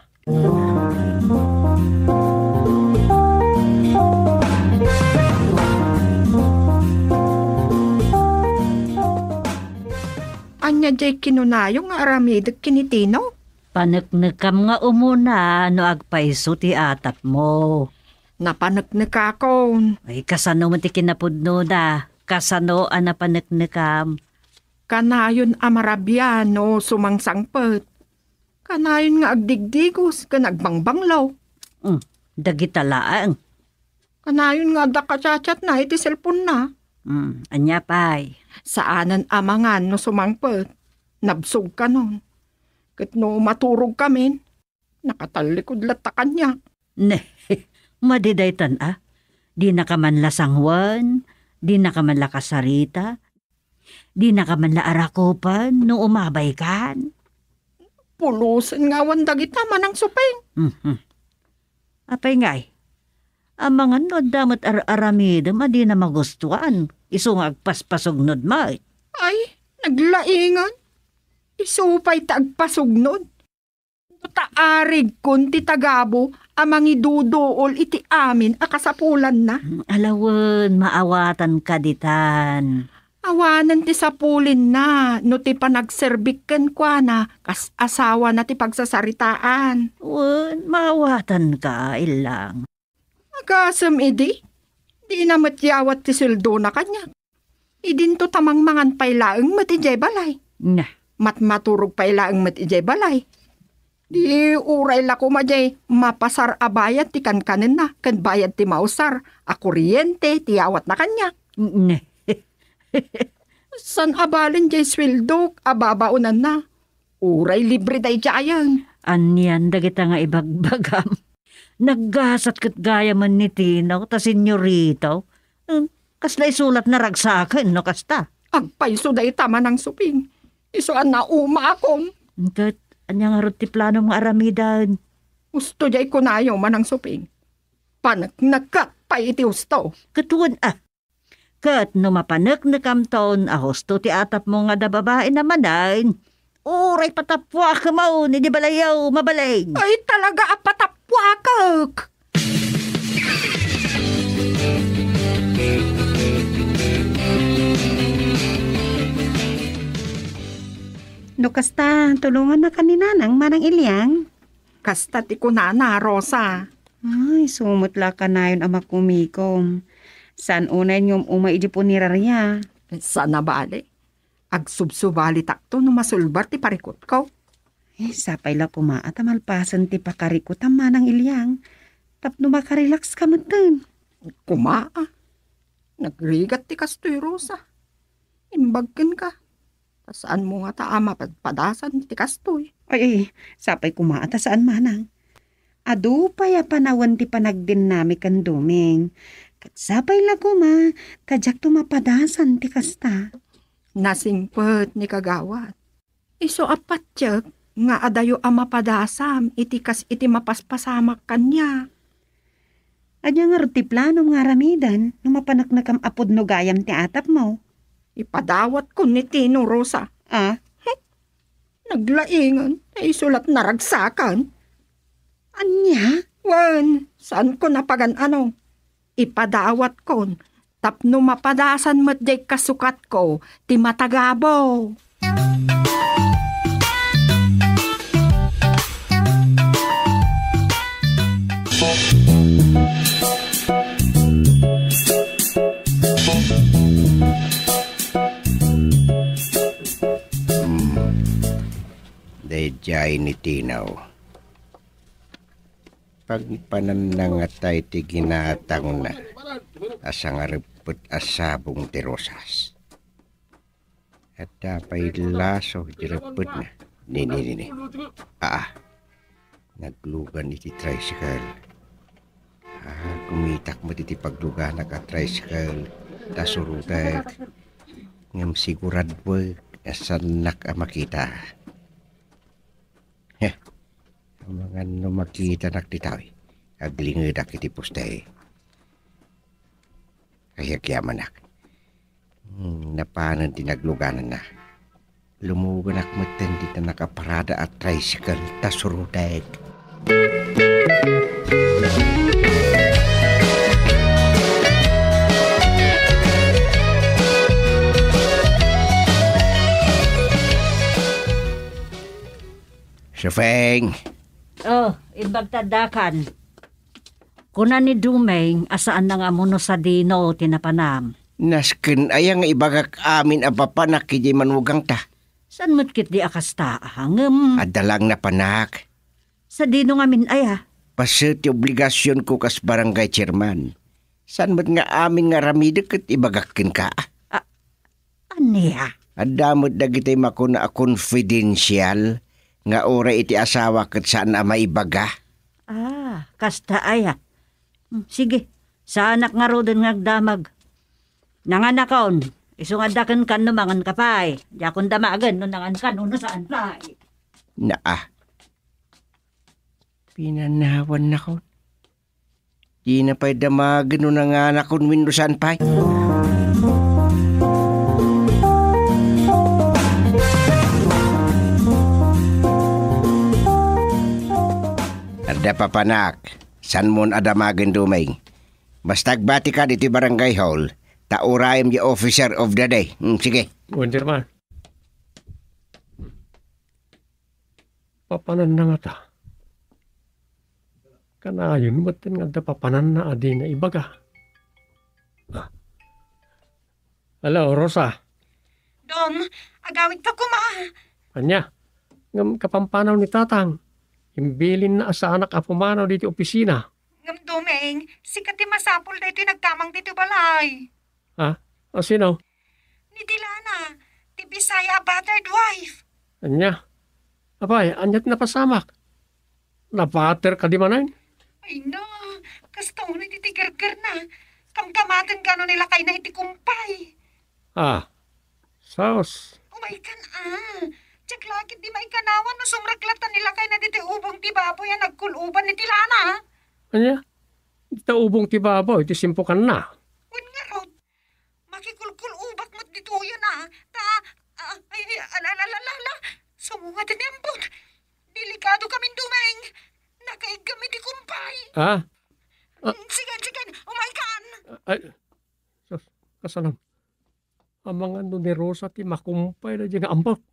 [SPEAKER 3] Anya jay kinunayong nga aramidag kinitino?
[SPEAKER 5] Panagnagam nga umuna no agpaiso ti atap mo.
[SPEAKER 3] Napanagnaga ako.
[SPEAKER 5] Ay kasano mo ti kinapudno da. Kasano ang napanagnagam.
[SPEAKER 3] Kanayon amarabiano sumangsangpet. Kanayon nga agdigdigos ka nagbangbanglaw.
[SPEAKER 5] Dagitalaang.
[SPEAKER 3] Kanayon nga dakachachat na iti cellphone na.
[SPEAKER 5] Anya pay.
[SPEAKER 3] Saanan amangan no sumangpet. Nabsog ka nun. Kat no maturog kami, nakatalikod latakan niya.
[SPEAKER 5] Ne, madidaytan Di na ka man lasangwan, di na ka man lakasarita, di na ka man laarakupan no umabay kan.
[SPEAKER 3] Pulusan nga wanda kita manang supeng.
[SPEAKER 5] Apay ngay, amangan no damot aramidam di na magustuhan. Iso nga agpaspasugnod mo.
[SPEAKER 3] Ay, naglaingan. Isupay tagpasugnod. Taarig kun ti tagabo amang iduduol iti amin akasapulan na.
[SPEAKER 5] Alawan, maawatan ka ditan.
[SPEAKER 3] Awanan ti sapulin na no ti panagserbikan kwa na kas asawa na ti pagsasaritaan.
[SPEAKER 5] Wan, maawatan ka ilang.
[SPEAKER 3] Agasam idi. Di na matyawat ti sildo na kanya. Idinto tamang mangan pailaang matijay balay.
[SPEAKER 5] Nah.
[SPEAKER 3] Matmaturog pailaang matijay balay. Di uray la ko majay mapasar abayat ti kankanin na kan bayad ti mausar. A kuryente ti awat na kanya. San abalin jay swildok ababaunan na. Uray libre day jayan.
[SPEAKER 5] Anyan dagita nga ibagbagam. Naggasat kat gaya man ni Tino, ta senyorito. Kasla isulat na ragsakan, no kasta.
[SPEAKER 3] Agpaiso day tama ng suping. Isuan na uma akong.
[SPEAKER 5] Kat, anya nga ti plano mga aramidan.
[SPEAKER 3] Gusto jay ko na ayaw manang suping. Panagnakat pa iti husto.
[SPEAKER 5] Katuan Kat, no mapanak na kamton, husto ti atap mo nga da babae naman ay. Uray patapwa ka mo, ni di balayaw, mabalay.
[SPEAKER 3] Ay talaga apatapwakak.
[SPEAKER 2] No kasta, tulungan na kanina nang manang ilyang.
[SPEAKER 3] Kasta ti kunana, Rosa.
[SPEAKER 2] Ay, sumutla ka na yun ama kumikom. San unay niyong umaidi po nirarya?
[SPEAKER 3] Sana bali. Agsubsubali takto no masulbar ti parikot ko.
[SPEAKER 2] Sapay la pumaat amalpasan ti pakarikot ang manang ilyang. Tapno makarelax ka matan.
[SPEAKER 3] Kumaa. Nagrigat ti kastoy, Rosa. Imbagkin ka. Saan mo nga taama padasan ti kastoy?
[SPEAKER 2] Ay, sapay kumaat saan manang. Adu pa ya panawan ti panagdinami kan duming. Kat sapay la kuma, kajak tumapadasan ti kasta.
[SPEAKER 3] Nasingpet ni kagawat. Iso apat tiyag, nga adayo ang mapadasam, itikas iti mapaspasamak kanya.
[SPEAKER 2] Anya nga ti plano nga ramidan, no mapanaknakam apod no gayam ti atap mo.
[SPEAKER 3] Ipadawat ko ni Tino, Rosa.
[SPEAKER 2] Ah?
[SPEAKER 3] Naglaingan, ay sulat na ragsakan.
[SPEAKER 2] Anya?
[SPEAKER 3] Wan, saan ko napagan ano? Ipadawat ko, tapno mapadasan mo't day kasukat ko, ti matagabaw.
[SPEAKER 4] Dayjay ni Tinaw. Pagpananangatay ti ginatang na asa nga repot asabong ti Rosas. At dapay laso ti repot na. Nini. Naglugan iti tricycle. Kumitak mo ti paglugan ka tricycle. Tasurudag. Ngam sigurad mo asanak makita. Ang mga makita nakditaw. Aglingid ak iti postay. Kaya kiamanak. Napanan tinagluganan na. Lumugan ak matan di na nakaparada at tricycle tasurudeg. Sufeng!
[SPEAKER 5] Oh, ibagtadakan. Kuna ni Dumeng, asaan na nga muno sa dino, tinapanam.
[SPEAKER 4] Nasken ayang ibagak amin apapanak kiji manugang ta.
[SPEAKER 5] San mo't kit di akasta hangem?
[SPEAKER 4] Adalang na panak.
[SPEAKER 5] Sa dino nga min aya.
[SPEAKER 4] Paset obligasyon ko kas barangay chairman. San mo't nga amin nga ramidek ket ibagakin ka?
[SPEAKER 5] Aniya?
[SPEAKER 4] Adamot dagitay makuna a confidential. Nga ora iti asawa ket saan na maibaga.
[SPEAKER 5] Kasta aya. Sige, sa anak nga ro din ngagdamag. Nanganakaon, isungadakan kan no mangan kapay. Di akong damagan no nangan kan no saan pa.
[SPEAKER 4] Pinanawan na ko. Di na pa'y damagan no nanganak kon windo saan pa. Ada papanak, san mon adamagan Dumeng. Bastag bati ka dito barangay hall, taurayam di officer of the day. Sige.
[SPEAKER 1] Wandir man. Papanan na nga ta. Kanayon batin nga da papanan na adi na ibaga. Hello, Rosa.
[SPEAKER 2] Dom, agawid pa kuma.
[SPEAKER 1] Anya, ngam kapampanaw ni Tatang. Imbilin na sa anak apumanaw dito opisina.
[SPEAKER 2] Ngam Dumeng, sikat ti masapol dito nagkamang dito balay.
[SPEAKER 1] O sino?
[SPEAKER 2] Ni Dilana, ti Bisaya battered wife.
[SPEAKER 1] Anya? Abay, anyat na pasamak. Napater ka di manayin?
[SPEAKER 2] Ay no, kastaw na iti gargar na. Kamkamatan gano'n nila kay na iti kumpay.
[SPEAKER 1] Saos.
[SPEAKER 2] Umaikan Tsak lakit di maikanawan no sumraglatan nila kay na diti ubong ti baboy yan nagkuluban ni Dilana.
[SPEAKER 1] Anya? Ita ubong ti baboy, iti simpukan na.
[SPEAKER 2] Wen nga rod, makikulkul ubak mo't dito yan alalala, sumunga din embot. Delikado kaming Dumeng. Nakaigami di kumpay. Sige, umaikan.
[SPEAKER 1] Kasanam. Ang mga ni Rosa ti makumpay na dyan ambot.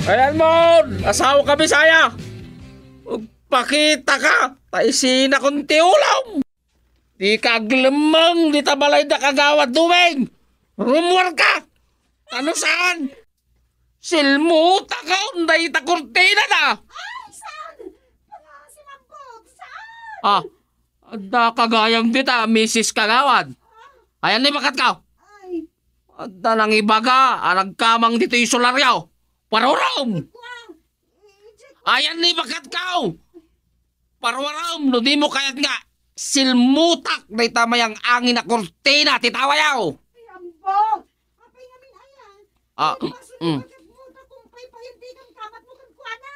[SPEAKER 7] Ayan mo, asawa ka Bisaya. Magpakita ka, taisina kong tiulaw. Di ka aglamang, di tabalay na kagawad dumeng. Rumor ka. Ano saan? Silmuta ka, unday ta kurtina na.
[SPEAKER 3] Ay, saan? Wala si Mambog, saan?
[SPEAKER 7] Ah, ada kagayang dita, Mrs. Kagawad. Ayan ni bakat ka.
[SPEAKER 3] Ay,
[SPEAKER 7] Ada nang ibaga, nagkamang dito yung solaryaw. Parorom! Ayan ni bakat ka. Parorom, no di mo kayat nga. Silmutak na itamayang angin na kurtina, titawayaw.
[SPEAKER 3] ay, Mambog. Apay namin ayan.
[SPEAKER 7] Ah,
[SPEAKER 3] Magkapunta kung paypahintikan kamat mo kang kuwana.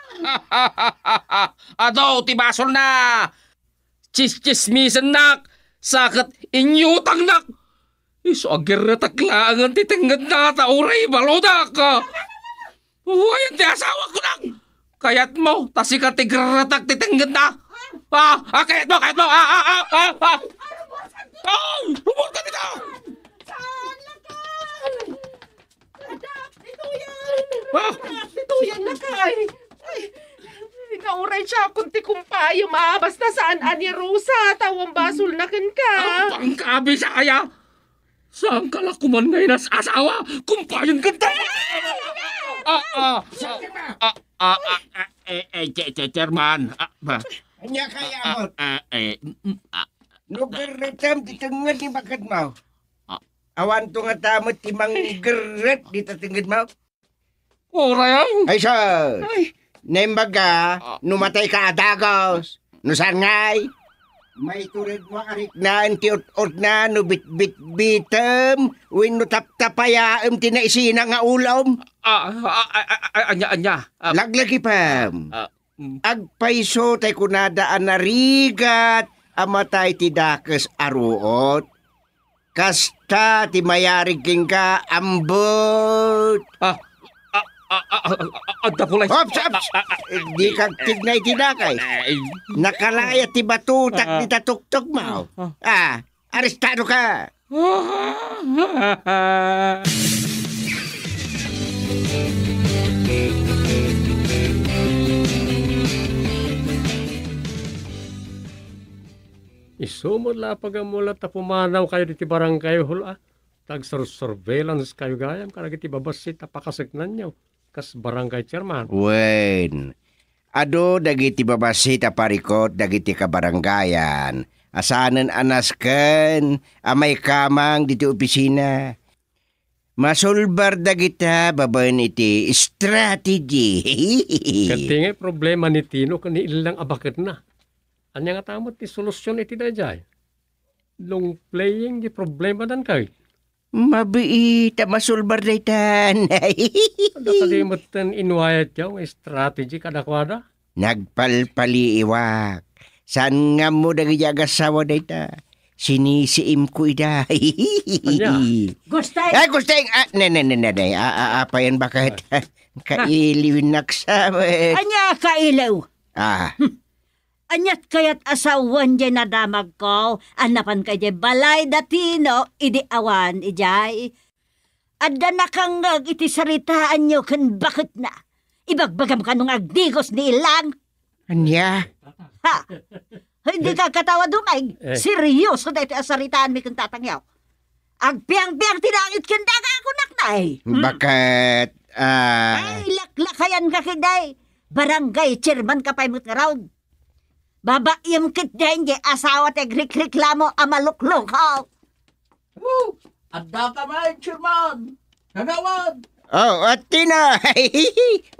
[SPEAKER 7] Ado, tibasol na. Chis-chismisan nak. Sakit inyutang nak. Iso agirataklaan titinggad na tauray balodak. Uwayan ti asawa ko nak. Kayat mo, tasikat tigratak titinggad na. Kayat mo. Lumot ka dito.
[SPEAKER 3] Saan lakay? Adak, ito yan. Ito yan lakay. Ay, nauray siya kunti kumpayo basta saan ani Rosa tawang basol na kan ka.
[SPEAKER 7] Ang pangkabi sa kaya. Saan ka lakuman ngayon as asawa? Kumpayan ka tayo. Chairman.
[SPEAKER 4] Anya kaya mo. Nugerretam titengad ni bakat mau. Awan tu nga tamot timang geret di tatengad mau.
[SPEAKER 7] Orayang.
[SPEAKER 4] Ay sir. Nembaga, numatay ka adagos. Nusangay. May turid mo arik na anti-ut-ut na nubit-bit-bitem. Win no tap-tapayaem tinaisina nga ulom.
[SPEAKER 7] Anya.
[SPEAKER 4] Laglagi pam. Agpaiso tay kunadaan na rigat. Amatay ti dakes aruot. Kasta ti mayarig king ka ambot.
[SPEAKER 7] Anda kulay.
[SPEAKER 4] Ops! Di kag tignay tinakay. Nakalaya ti batutak di tatuktok mo. Arestado ka.
[SPEAKER 1] Isumod la pagamulat ta pumanaw kayo diti barangay hula. Tag-surveillance kayo gayam karag iti babasit apakasagnan nyo. Kas barangay chairman.
[SPEAKER 4] Wen. Ado dagiti babasit a parikot dagiti kabarangayan. Asanen anasken amay kamang diti opisina. Masulbar dagita babaen iti strategy.
[SPEAKER 1] Katingay problema ni Tino kani ilang abaket na. Anya nga tamot ti solusyon iti dayjay. Long playing di problema dan kay.
[SPEAKER 4] Mabiit masulbar daytan.
[SPEAKER 1] Kada kalimot ten inwayat yaw nga strategy kadakwada.
[SPEAKER 4] Nagpalpaliiwak. Saan nga mo dagi agasawa dayta? Sinisiim ko ida.
[SPEAKER 1] Anya?
[SPEAKER 5] Gustay!
[SPEAKER 4] Gustay! Nanay. Apayan bakit? Kailiwin naksabat.
[SPEAKER 5] Anya kailaw! Anyat kayat asawan dyan nadamag ko, anapan kay dyan balay datino, idi awan ijay. Adda na kang iti saritaan nyo kan bakit na. Ibagbagam ka nung agdigos ni ilang.
[SPEAKER 4] Anya?
[SPEAKER 5] Ha? Hindi ka katawa dumay. Seryoso na iti asaritaan mi kang tatangyaw. Agpiang-piang tinangit kandaga ako naknay.
[SPEAKER 4] Bakit?
[SPEAKER 5] Ay, laklakayan ka kiday. Barangay chairman ka pa'y mutngaraw. Babaim kit dyan asawa te reklamo amaluklok ho.
[SPEAKER 9] Anda ka may, Chairman. Kagawad.
[SPEAKER 4] Tina!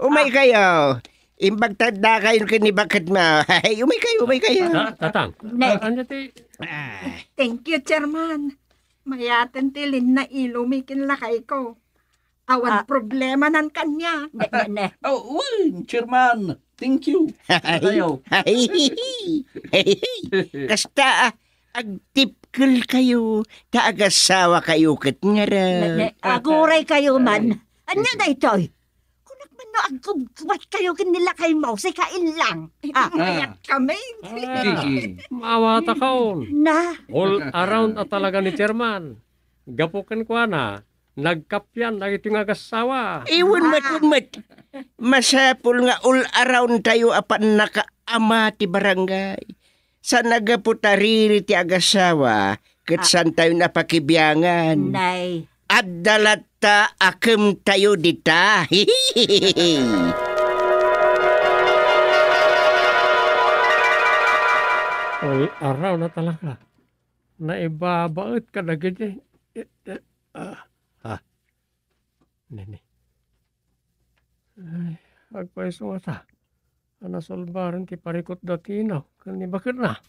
[SPEAKER 4] Umay kayo. Imbagtanda kayo kini bakit mo. Umay kayo.
[SPEAKER 1] Tatang. Anya ti?
[SPEAKER 3] Thank you, Chairman. Mayaten tilin na ilumikin lakay ko. Awan problema nan kanya.
[SPEAKER 5] Ne.
[SPEAKER 9] Chairman. Thank you. Tayo.
[SPEAKER 4] Kasta agtipkul kayo. Taagasawa kayo kat nga raw.
[SPEAKER 5] Aguray kayo man. Anya na ito'y? Kunak Mano ang kumkumat kayo kanila kay mo, si kain lang.
[SPEAKER 3] Mayat kami.
[SPEAKER 1] Maawata kaon.
[SPEAKER 5] Na,
[SPEAKER 1] All around at talaga ni chairman. Gapukan ko na. Nagkapyan na ito nga gasawa.
[SPEAKER 4] Iwan matumat. Masapul nga all around tayo apan nakaama ti barangay. Sa nagaputariri ti agasawa, kat saan tayo napakibyangan.
[SPEAKER 5] nay.
[SPEAKER 4] At dalata akem tayo dita.
[SPEAKER 1] All around na talaga. Naibabaot ka na ganyan. Nini. Ay, agpaiso nga ta. Anasolbaran ti parikot datinaw. Kanibakit na.